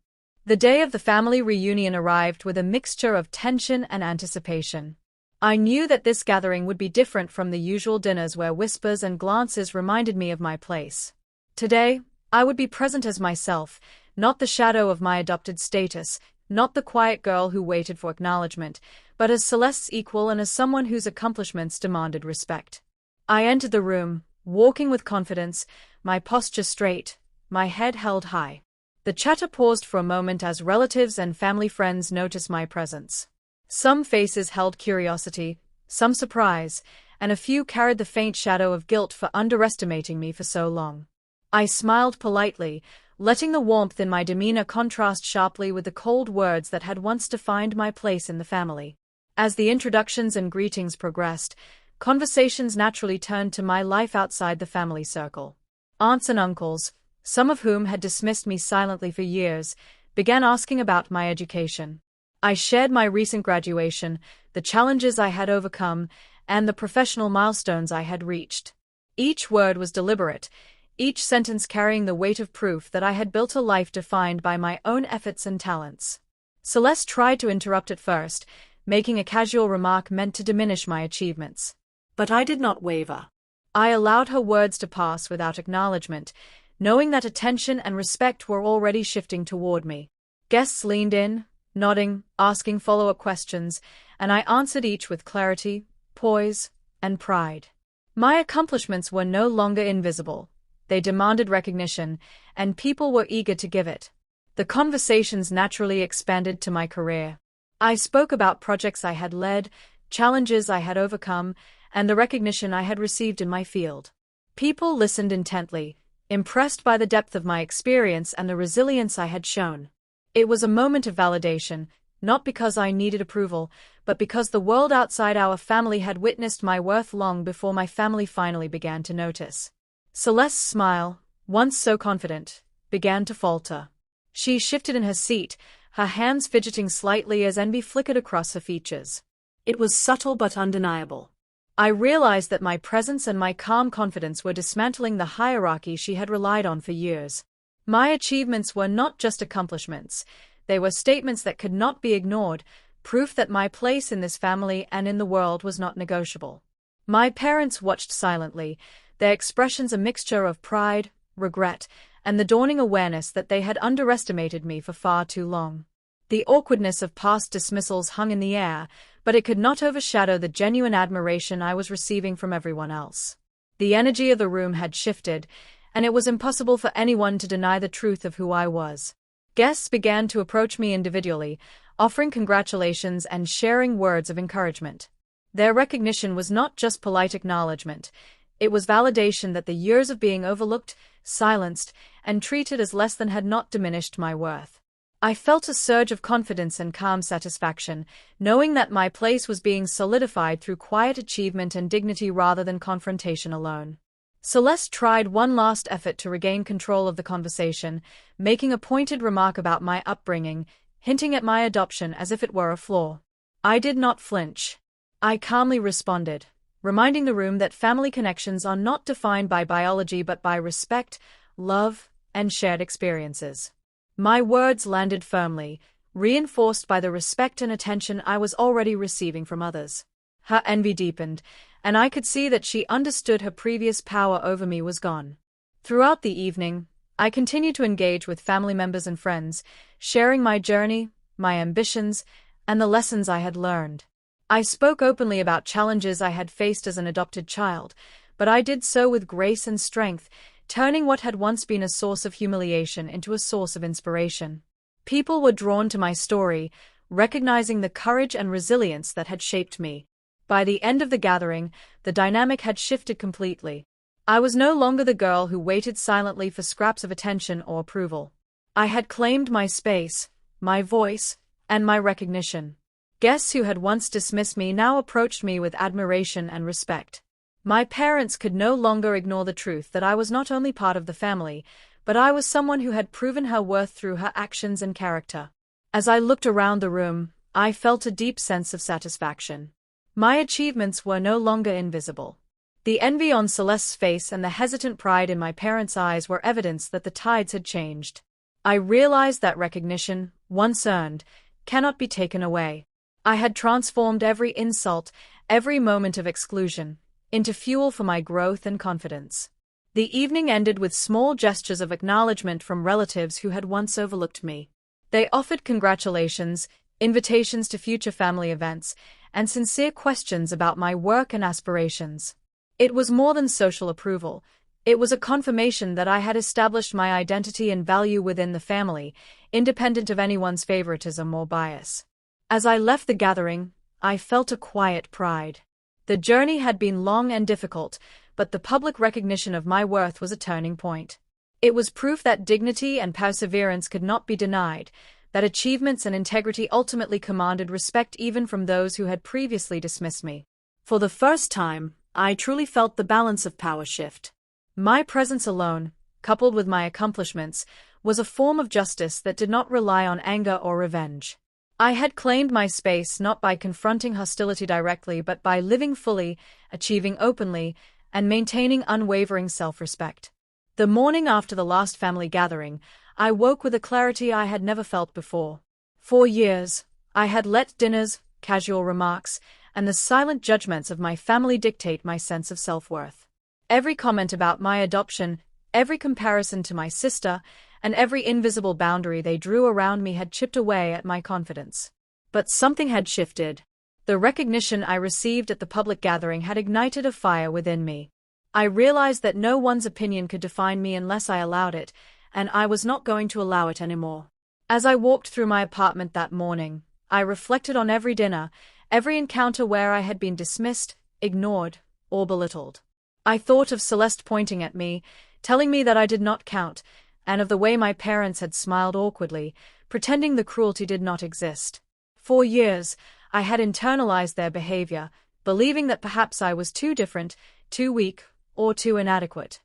The day of the family reunion arrived with a mixture of tension and anticipation. I knew that this gathering would be different from the usual dinners where whispers and glances reminded me of my place. Today, I would be present as myself, not the shadow of my adopted status, not the quiet girl who waited for acknowledgement, but as Celeste's equal and as someone whose accomplishments demanded respect. I entered the room, walking with confidence, my posture straight, my head held high. The chatter paused for a moment as relatives and family friends noticed my presence. Some faces held curiosity, some surprise, and a few carried the faint shadow of guilt for underestimating me for so long. I smiled politely, letting the warmth in my demeanor contrast sharply with the cold words that had once defined my place in the family. As the introductions and greetings progressed, conversations naturally turned to my life outside the family circle. Aunts and uncles, some of whom had dismissed me silently for years, began asking about my education. I shared my recent graduation, the challenges I had overcome, and the professional milestones I had reached. Each word was deliberate, each sentence carrying the weight of proof that I had built a life defined by my own efforts and talents. Celeste tried to interrupt at first, making a casual remark meant to diminish my achievements. But I did not waver. I allowed her words to pass without acknowledgement, knowing that attention and respect were already shifting toward me. Guests leaned in, nodding, asking follow-up questions, and I answered each with clarity, poise, and pride. My accomplishments were no longer invisible. They demanded recognition, and people were eager to give it. The conversations naturally expanded to my career. I spoke about projects I had led, challenges I had overcome, and the recognition I had received in my field. People listened intently, impressed by the depth of my experience and the resilience I had shown. It was a moment of validation, not because I needed approval, but because the world outside our family had witnessed my worth long before my family finally began to notice. Celeste's smile, once so confident, began to falter. She shifted in her seat, her hands fidgeting slightly as envy flickered across her features. It was subtle but undeniable. I realized that my presence and my calm confidence were dismantling the hierarchy she had relied on for years. My achievements were not just accomplishments, they were statements that could not be ignored, proof that my place in this family and in the world was not negotiable. My parents watched silently, their expressions a mixture of pride, regret, and the dawning awareness that they had underestimated me for far too long. The awkwardness of past dismissals hung in the air, but it could not overshadow the genuine admiration I was receiving from everyone else. The energy of the room had shifted, and it was impossible for anyone to deny the truth of who I was. Guests began to approach me individually, offering congratulations and sharing words of encouragement. Their recognition was not just polite acknowledgement, it was validation that the years of being overlooked, silenced, and treated as less than had not diminished my worth. I felt a surge of confidence and calm satisfaction, knowing that my place was being solidified through quiet achievement and dignity rather than confrontation alone. Celeste tried one last effort to regain control of the conversation, making a pointed remark about my upbringing, hinting at my adoption as if it were a flaw. I did not flinch. I calmly responded, reminding the room that family connections are not defined by biology but by respect, love, and shared experiences. My words landed firmly, reinforced by the respect and attention I was already receiving from others. Her envy deepened, and I could see that she understood her previous power over me was gone. Throughout the evening, I continued to engage with family members and friends, sharing my journey, my ambitions, and the lessons I had learned. I spoke openly about challenges I had faced as an adopted child, but I did so with grace and strength, turning what had once been a source of humiliation into a source of inspiration. People were drawn to my story, recognizing the courage and resilience that had shaped me. By the end of the gathering, the dynamic had shifted completely. I was no longer the girl who waited silently for scraps of attention or approval. I had claimed my space, my voice, and my recognition. Guests who had once dismissed me now approached me with admiration and respect. My parents could no longer ignore the truth that I was not only part of the family, but I was someone who had proven her worth through her actions and character. As I looked around the room, I felt a deep sense of satisfaction. My achievements were no longer invisible. The envy on Celeste's face and the hesitant pride in my parents' eyes were evidence that the tides had changed. I realized that recognition, once earned, cannot be taken away. I had transformed every insult, every moment of exclusion, into fuel for my growth and confidence. The evening ended with small gestures of acknowledgement from relatives who had once overlooked me. They offered congratulations, invitations to future family events, and sincere questions about my work and aspirations. It was more than social approval. It was a confirmation that I had established my identity and value within the family, independent of anyone's favoritism or bias. As I left the gathering, I felt a quiet pride. The journey had been long and difficult, but the public recognition of my worth was a turning point. It was proof that dignity and perseverance could not be denied, that achievements and integrity ultimately commanded respect even from those who had previously dismissed me. For the first time, I truly felt the balance of power shift. My presence alone, coupled with my accomplishments, was a form of justice that did not rely on anger or revenge. I had claimed my space not by confronting hostility directly but by living fully, achieving openly, and maintaining unwavering self-respect. The morning after the last family gathering, I woke with a clarity I had never felt before. For years, I had let dinners, casual remarks, and the silent judgments of my family dictate my sense of self-worth. Every comment about my adoption, every comparison to my sister, and every invisible boundary they drew around me had chipped away at my confidence. But something had shifted. The recognition I received at the public gathering had ignited a fire within me. I realized that no one's opinion could define me unless I allowed it, and I was not going to allow it anymore. As I walked through my apartment that morning, I reflected on every dinner, every encounter where I had been dismissed, ignored, or belittled. I thought of Celeste pointing at me, telling me that I did not count, and of the way my parents had smiled awkwardly, pretending the cruelty did not exist. For years, I had internalized their behavior, believing that perhaps I was too different, too weak, or too inadequate.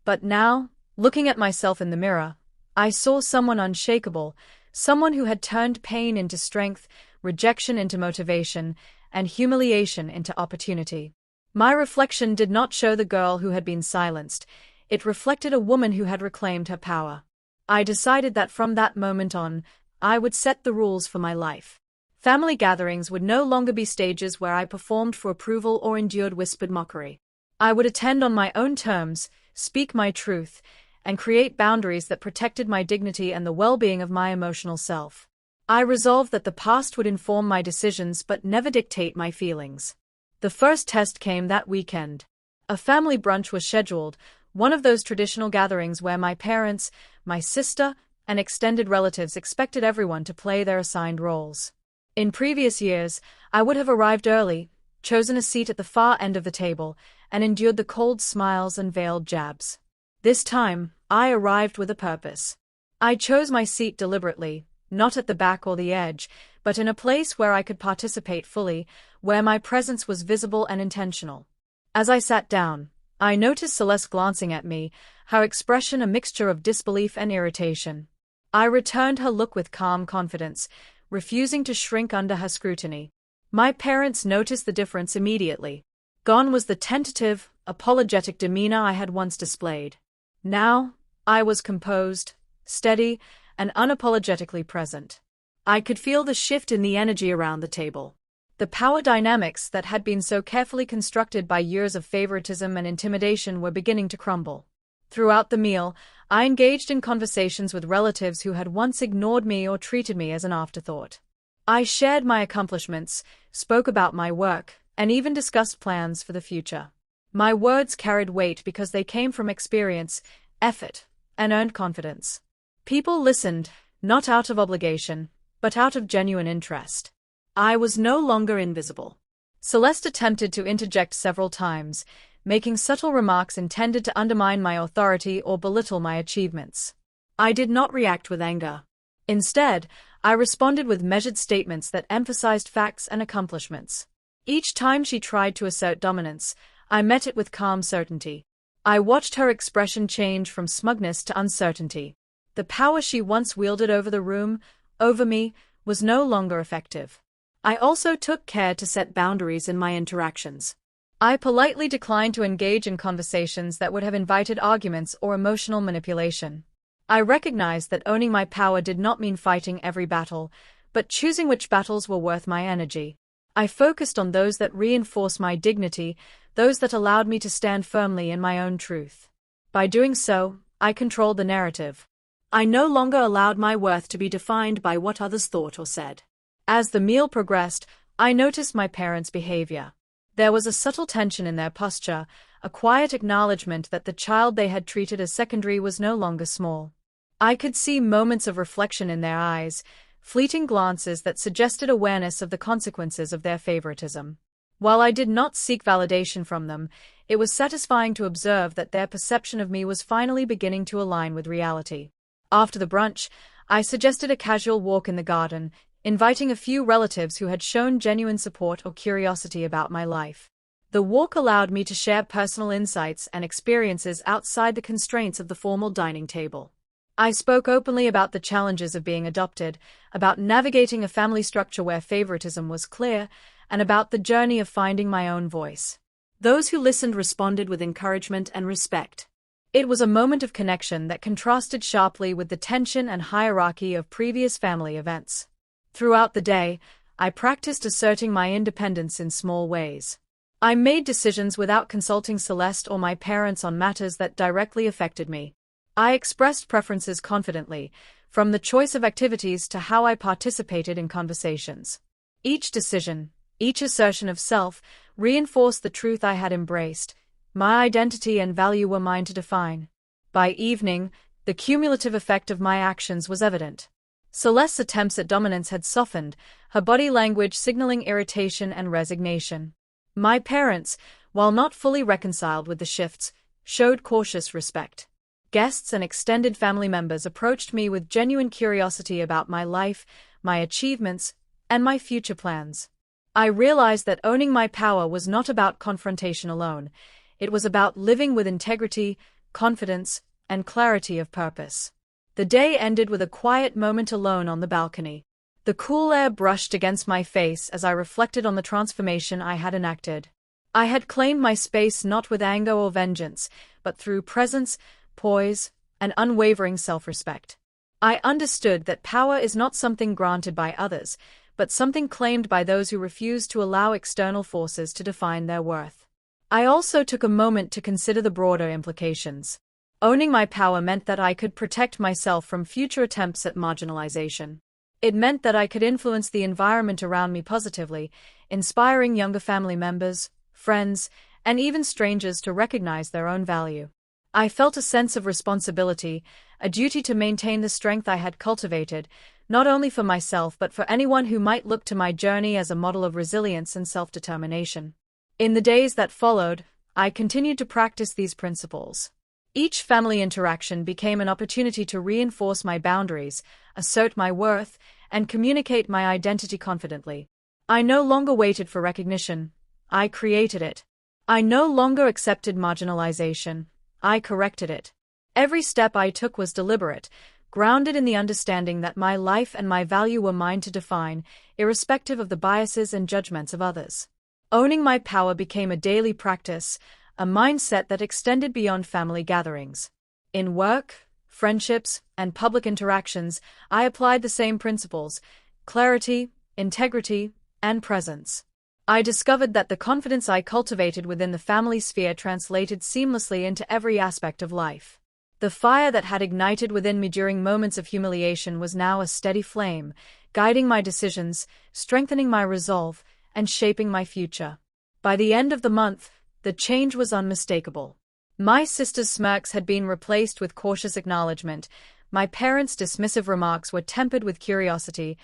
But now, looking at myself in the mirror, I saw someone unshakable, someone who had turned pain into strength, rejection into motivation, and humiliation into opportunity. My reflection did not show the girl who had been silenced. It reflected a woman who had reclaimed her power. I decided that from that moment on, I would set the rules for my life. Family gatherings would no longer be stages where I performed for approval or endured whispered mockery. I would attend on my own terms, speak my truth, and create boundaries that protected my dignity and the well-being of my emotional self. I resolved that the past would inform my decisions but never dictate my feelings. The first test came that weekend. A family brunch was scheduled, one of those traditional gatherings where my parents, my sister, and extended relatives expected everyone to play their assigned roles. In previous years, I would have arrived early, chosen a seat at the far end of the table, and endured the cold smiles and veiled jabs. This time, I arrived with a purpose. I chose my seat deliberately, not at the back or the edge, but in a place where I could participate fully, where my presence was visible and intentional. As I sat down, I noticed Celeste glancing at me, her expression a mixture of disbelief and irritation. I returned her look with calm confidence, refusing to shrink under her scrutiny. My parents noticed the difference immediately. Gone was the tentative, apologetic demeanor I had once displayed. Now, I was composed, steady, and unapologetically present. I could feel the shift in the energy around the table. The power dynamics that had been so carefully constructed by years of favoritism and intimidation were beginning to crumble. Throughout the meal, I engaged in conversations with relatives who had once ignored me or treated me as an afterthought. I shared my accomplishments, spoke about my work, and even discussed plans for the future. My words carried weight because they came from experience, effort, and earned confidence. People listened, not out of obligation, but out of genuine interest. I was no longer invisible. Celeste attempted to interject several times, making subtle remarks intended to undermine my authority or belittle my achievements. I did not react with anger. Instead, I responded with measured statements that emphasized facts and accomplishments. Each time she tried to assert dominance, I met it with calm certainty. I watched her expression change from smugness to uncertainty. The power she once wielded over the room, over me, was no longer effective. I also took care to set boundaries in my interactions. I politely declined to engage in conversations that would have invited arguments or emotional manipulation. I recognized that owning my power did not mean fighting every battle, but choosing which battles were worth my energy. I focused on those that reinforced my dignity, those that allowed me to stand firmly in my own truth. By doing so, I controlled the narrative. I no longer allowed my worth to be defined by what others thought or said. As the meal progressed, I noticed my parents' behavior. There was a subtle tension in their posture, a quiet acknowledgement that the child they had treated as secondary was no longer small. I could see moments of reflection in their eyes, fleeting glances that suggested awareness of the consequences of their favoritism. While I did not seek validation from them, it was satisfying to observe that their perception of me was finally beginning to align with reality. After the brunch, I suggested a casual walk in the garden, inviting a few relatives who had shown genuine support or curiosity about my life. The walk allowed me to share personal insights and experiences outside the constraints of the formal dining table. I spoke openly about the challenges of being adopted, about navigating a family structure where favoritism was clear, and about the journey of finding my own voice. Those who listened responded with encouragement and respect. It was a moment of connection that contrasted sharply with the tension and hierarchy of previous family events. Throughout the day, I practiced asserting my independence in small ways. I made decisions without consulting Celeste or my parents on matters that directly affected me. I expressed preferences confidently, from the choice of activities to how I participated in conversations. Each decision, each assertion of self, reinforced the truth I had embraced. My identity and value were mine to define. By evening, the cumulative effect of my actions was evident. Celeste's attempts at dominance had softened, her body language signaling irritation and resignation. My parents, while not fully reconciled with the shifts, showed cautious respect. Guests and extended family members approached me with genuine curiosity about my life, my achievements, and my future plans. I realized that owning my power was not about confrontation alone. It was about living with integrity, confidence, and clarity of purpose. The day ended with a quiet moment alone on the balcony. The cool air brushed against my face as I reflected on the transformation I had enacted. I had claimed my space not with anger or vengeance, but through presence, poise, and unwavering self-respect. I understood that power is not something granted by others, but something claimed by those who refuse to allow external forces to define their worth. I also took a moment to consider the broader implications. Owning my power meant that I could protect myself from future attempts at marginalization. It meant that I could influence the environment around me positively, inspiring younger family members, friends, and even strangers to recognize their own value. I felt a sense of responsibility, a duty to maintain the strength I had cultivated, not only for myself but for anyone who might look to my journey as a model of resilience and self-determination. In the days that followed, I continued to practice these principles. Each family interaction became an opportunity to reinforce my boundaries, assert my worth, and communicate my identity confidently. I no longer waited for recognition. I created it. I no longer accepted marginalization. I corrected it. Every step I took was deliberate, grounded in the understanding that my life and my value were mine to define, irrespective of the biases and judgments of others. Owning my power became a daily practice, a mindset that extended beyond family gatherings. In work, friendships, and public interactions, I applied the same principles: clarity, integrity, and presence. I discovered that the confidence I cultivated within the family sphere translated seamlessly into every aspect of life. The fire that had ignited within me during moments of humiliation was now a steady flame, guiding my decisions, strengthening my resolve, and shaping my future. By the end of the month, the change was unmistakable. My sister's smirks had been replaced with cautious acknowledgement, my parents' dismissive remarks were tempered with curiosity,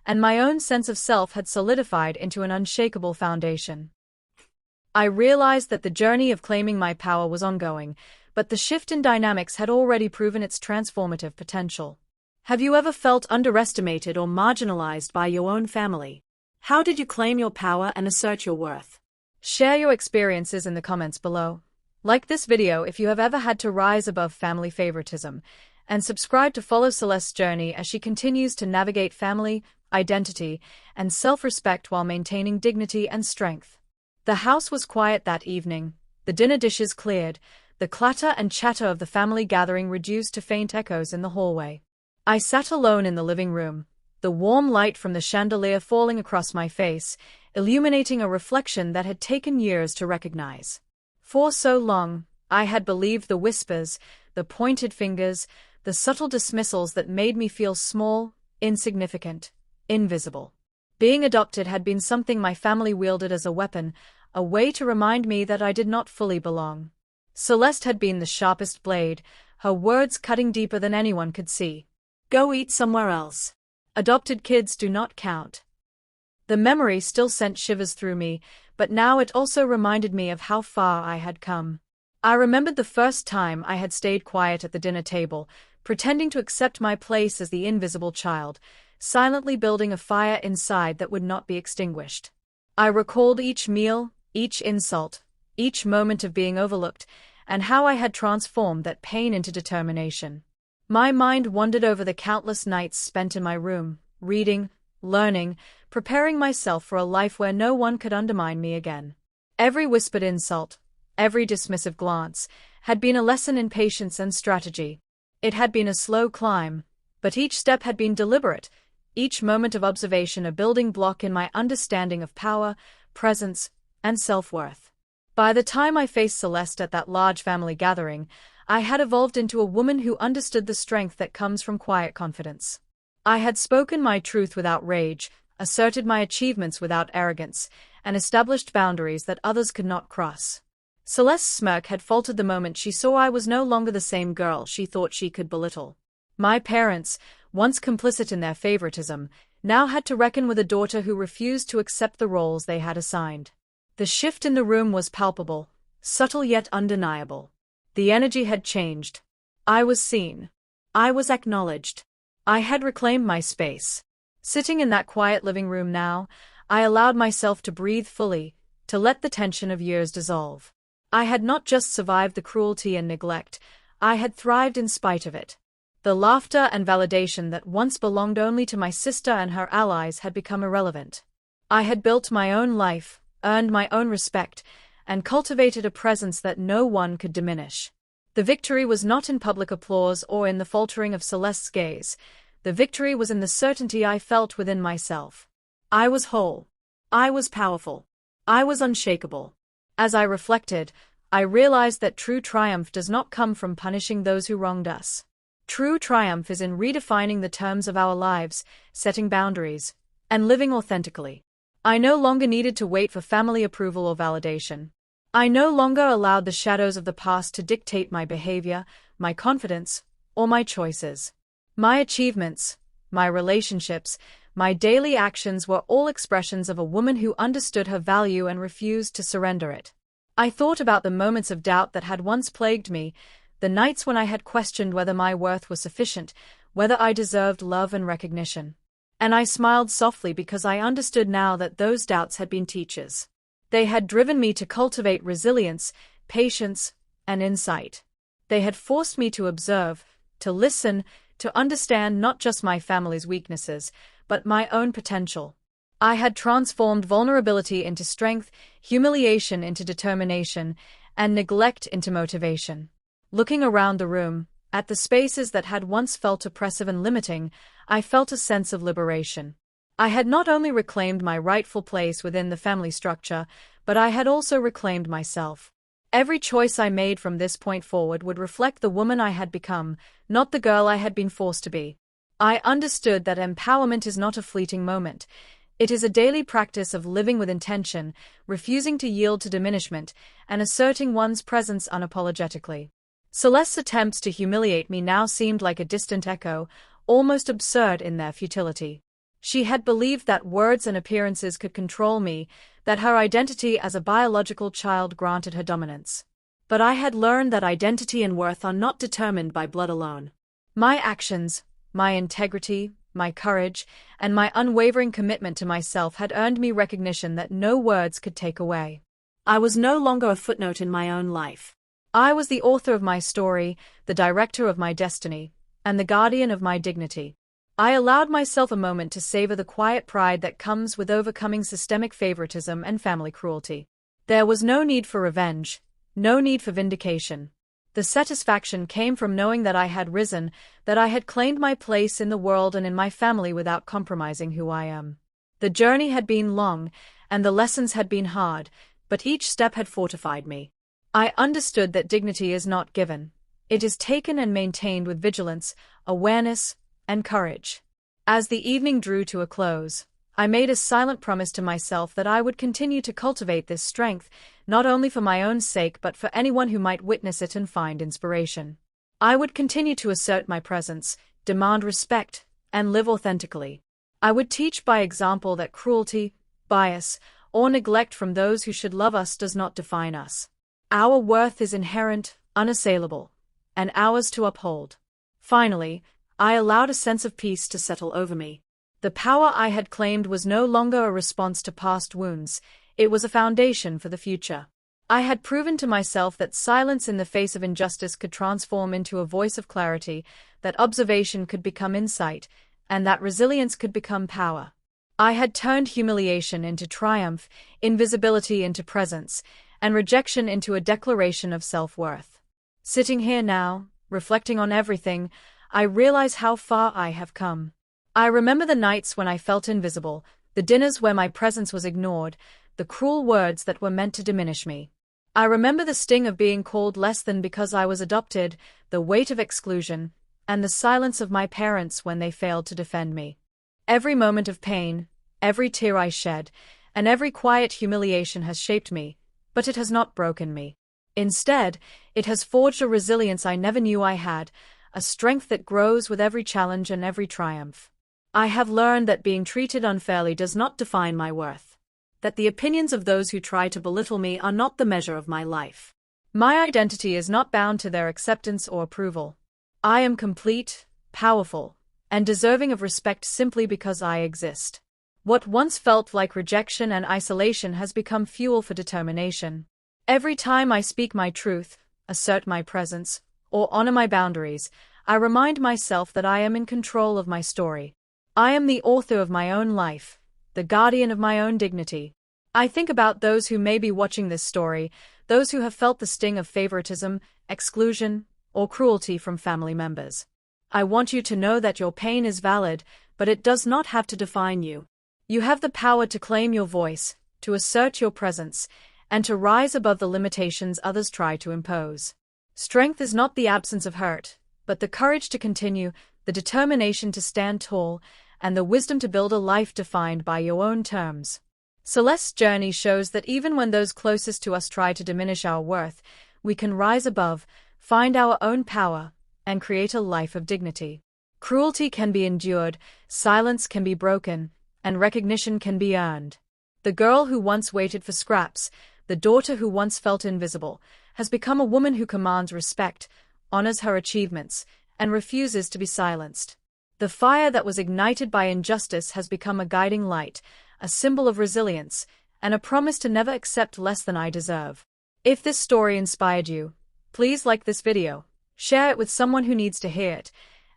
and my own sense of self had solidified into an unshakable foundation. I realized that the journey of claiming my power was ongoing, but the shift in dynamics had already proven its transformative potential. Have you ever felt underestimated or marginalized by your own family? How did you claim your power and assert your worth? Share your experiences in the comments below. Like this video if you have ever had to rise above family favoritism, and subscribe to follow Celeste's journey as she continues to navigate family, identity, and self-respect while maintaining dignity and strength. The house was quiet that evening, the dinner dishes cleared, the clatter and chatter of the family gathering reduced to faint echoes in the hallway. I sat alone in the living room, the warm light from the chandelier falling across my face, illuminating a reflection that had taken years to recognize. For so long, I had believed the whispers, the pointed fingers, the subtle dismissals that made me feel small, insignificant, invisible. Being adopted had been something my family wielded as a weapon, a way to remind me that I did not fully belong. Celeste had been the sharpest blade, her words cutting deeper than anyone could see. Go eat somewhere else. Adopted kids do not count. The memory still sent shivers through me, but now it also reminded me of how far I had come. I remembered the first time I had stayed quiet at the dinner table, pretending to accept my place as the invisible child, silently building a fire inside that would not be extinguished. I recalled each meal, each insult, each moment of being overlooked, and how I had transformed that pain into determination. My mind wandered over the countless nights spent in my room, reading, learning, preparing myself for a life where no one could undermine me again. Every whispered insult, every dismissive glance, had been a lesson in patience and strategy. It had been a slow climb, but each step had been deliberate, each moment of observation a building block in my understanding of power, presence, and self-worth. By the time I faced Celeste at that large family gathering, I had evolved into a woman who understood the strength that comes from quiet confidence. I had spoken my truth without rage, asserted my achievements without arrogance, and established boundaries that others could not cross. Celeste's smirk had faltered the moment she saw I was no longer the same girl she thought she could belittle. My parents, once complicit in their favoritism, now had to reckon with a daughter who refused to accept the roles they had assigned. The shift in the room was palpable, subtle yet undeniable. The energy had changed. I was seen. I was acknowledged. I had reclaimed my space. Sitting in that quiet living room now, I allowed myself to breathe fully, to let the tension of years dissolve. I had not just survived the cruelty and neglect, I had thrived in spite of it. The laughter and validation that once belonged only to my sister and her allies had become irrelevant. I had built my own life, earned my own respect, and cultivated a presence that no one could diminish. The victory was not in public applause or in the faltering of Celeste's gaze. The victory was in the certainty I felt within myself. I was whole. I was powerful. I was unshakable. As I reflected, I realized that true triumph does not come from punishing those who wronged us. True triumph is in redefining the terms of our lives, setting boundaries, and living authentically. I no longer needed to wait for family approval or validation. I no longer allowed the shadows of the past to dictate my behavior, my confidence, or my choices. My achievements, my relationships, my daily actions were all expressions of a woman who understood her value and refused to surrender it. I thought about the moments of doubt that had once plagued me, the nights when I had questioned whether my worth was sufficient, whether I deserved love and recognition. And I smiled softly because I understood now that those doubts had been teachers. They had driven me to cultivate resilience, patience, and insight. They had forced me to observe, to listen, to understand not just my family's weaknesses, but my own potential. I had transformed vulnerability into strength, humiliation into determination, and neglect into motivation. Looking around the room, at the spaces that had once felt oppressive and limiting, I felt a sense of liberation. I had not only reclaimed my rightful place within the family structure, but I had also reclaimed myself. Every choice I made from this point forward would reflect the woman I had become, not the girl I had been forced to be. I understood that empowerment is not a fleeting moment. It is a daily practice of living with intention, refusing to yield to diminishment, and asserting one's presence unapologetically. Celeste's attempts to humiliate me now seemed like a distant echo, almost absurd in their futility. She had believed that words and appearances could control me, that her identity as a biological child granted her dominance. But I had learned that identity and worth are not determined by blood alone. My actions, my integrity, my courage, and my unwavering commitment to myself had earned me recognition that no words could take away. I was no longer a footnote in my own life. I was the author of my story, the director of my destiny, and the guardian of my dignity. I allowed myself a moment to savor the quiet pride that comes with overcoming systemic favoritism and family cruelty. There was no need for revenge, no need for vindication. The satisfaction came from knowing that I had risen, that I had claimed my place in the world and in my family without compromising who I am. The journey had been long, and the lessons had been hard, but each step had fortified me. I understood that dignity is not given. It is taken and maintained with vigilance, awareness, and courage. As the evening drew to a close, I made a silent promise to myself that I would continue to cultivate this strength, not only for my own sake but for anyone who might witness it and find inspiration. I would continue to assert my presence, demand respect, and live authentically. I would teach by example that cruelty, bias, or neglect from those who should love us does not define us. Our worth is inherent, unassailable, and ours to uphold. Finally, I allowed a sense of peace to settle over me. The power I had claimed was no longer a response to past wounds, it was a foundation for the future. I had proven to myself that silence in the face of injustice could transform into a voice of clarity, that observation could become insight, and that resilience could become power. I had turned humiliation into triumph, invisibility into presence, and rejection into a declaration of self-worth. Sitting here now, reflecting on everything, I realize how far I have come. I remember the nights when I felt invisible, the dinners where my presence was ignored, the cruel words that were meant to diminish me. I remember the sting of being called less than because I was adopted, the weight of exclusion, and the silence of my parents when they failed to defend me. Every moment of pain, every tear I shed, and every quiet humiliation has shaped me, but it has not broken me. Instead, it has forged a resilience I never knew I had, a strength that grows with every challenge and every triumph. I have learned that being treated unfairly does not define my worth, that the opinions of those who try to belittle me are not the measure of my life. My identity is not bound to their acceptance or approval. I am complete, powerful, and deserving of respect simply because I exist. What once felt like rejection and isolation has become fuel for determination. Every time I speak my truth, assert my presence, or honor my boundaries, I remind myself that I am in control of my story. I am the author of my own life, the guardian of my own dignity. I think about those who may be watching this story, those who have felt the sting of favoritism, exclusion, or cruelty from family members. I want you to know that your pain is valid, but it does not have to define you. You have the power to claim your voice, to assert your presence, and to rise above the limitations others try to impose. Strength is not the absence of hurt, but the courage to continue, the determination to stand tall, and the wisdom to build a life defined by your own terms. Celeste's journey shows that even when those closest to us try to diminish our worth, we can rise above, find our own power, and create a life of dignity. Cruelty can be endured, silence can be broken, and recognition can be earned. The girl who once waited for scraps, the daughter who once felt invisible, has become a woman who commands respect, honors her achievements, and refuses to be silenced. The fire that was ignited by injustice has become a guiding light, a symbol of resilience, and a promise to never accept less than I deserve. If this story inspired you, please like this video, share it with someone who needs to hear it,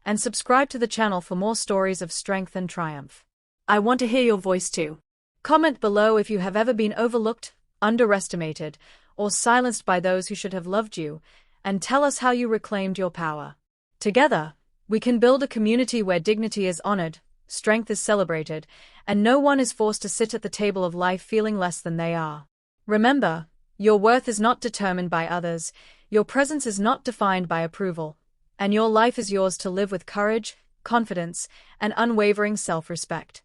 and subscribe to the channel for more stories of strength and triumph. I want to hear your voice too. Comment below if you have ever been overlooked, underestimated, or silenced by those who should have loved you, and tell us how you reclaimed your power. Together, we can build a community where dignity is honored, strength is celebrated, and no one is forced to sit at the table of life feeling less than they are. Remember, your worth is not determined by others, your presence is not defined by approval, and your life is yours to live with courage, confidence, and unwavering self-respect.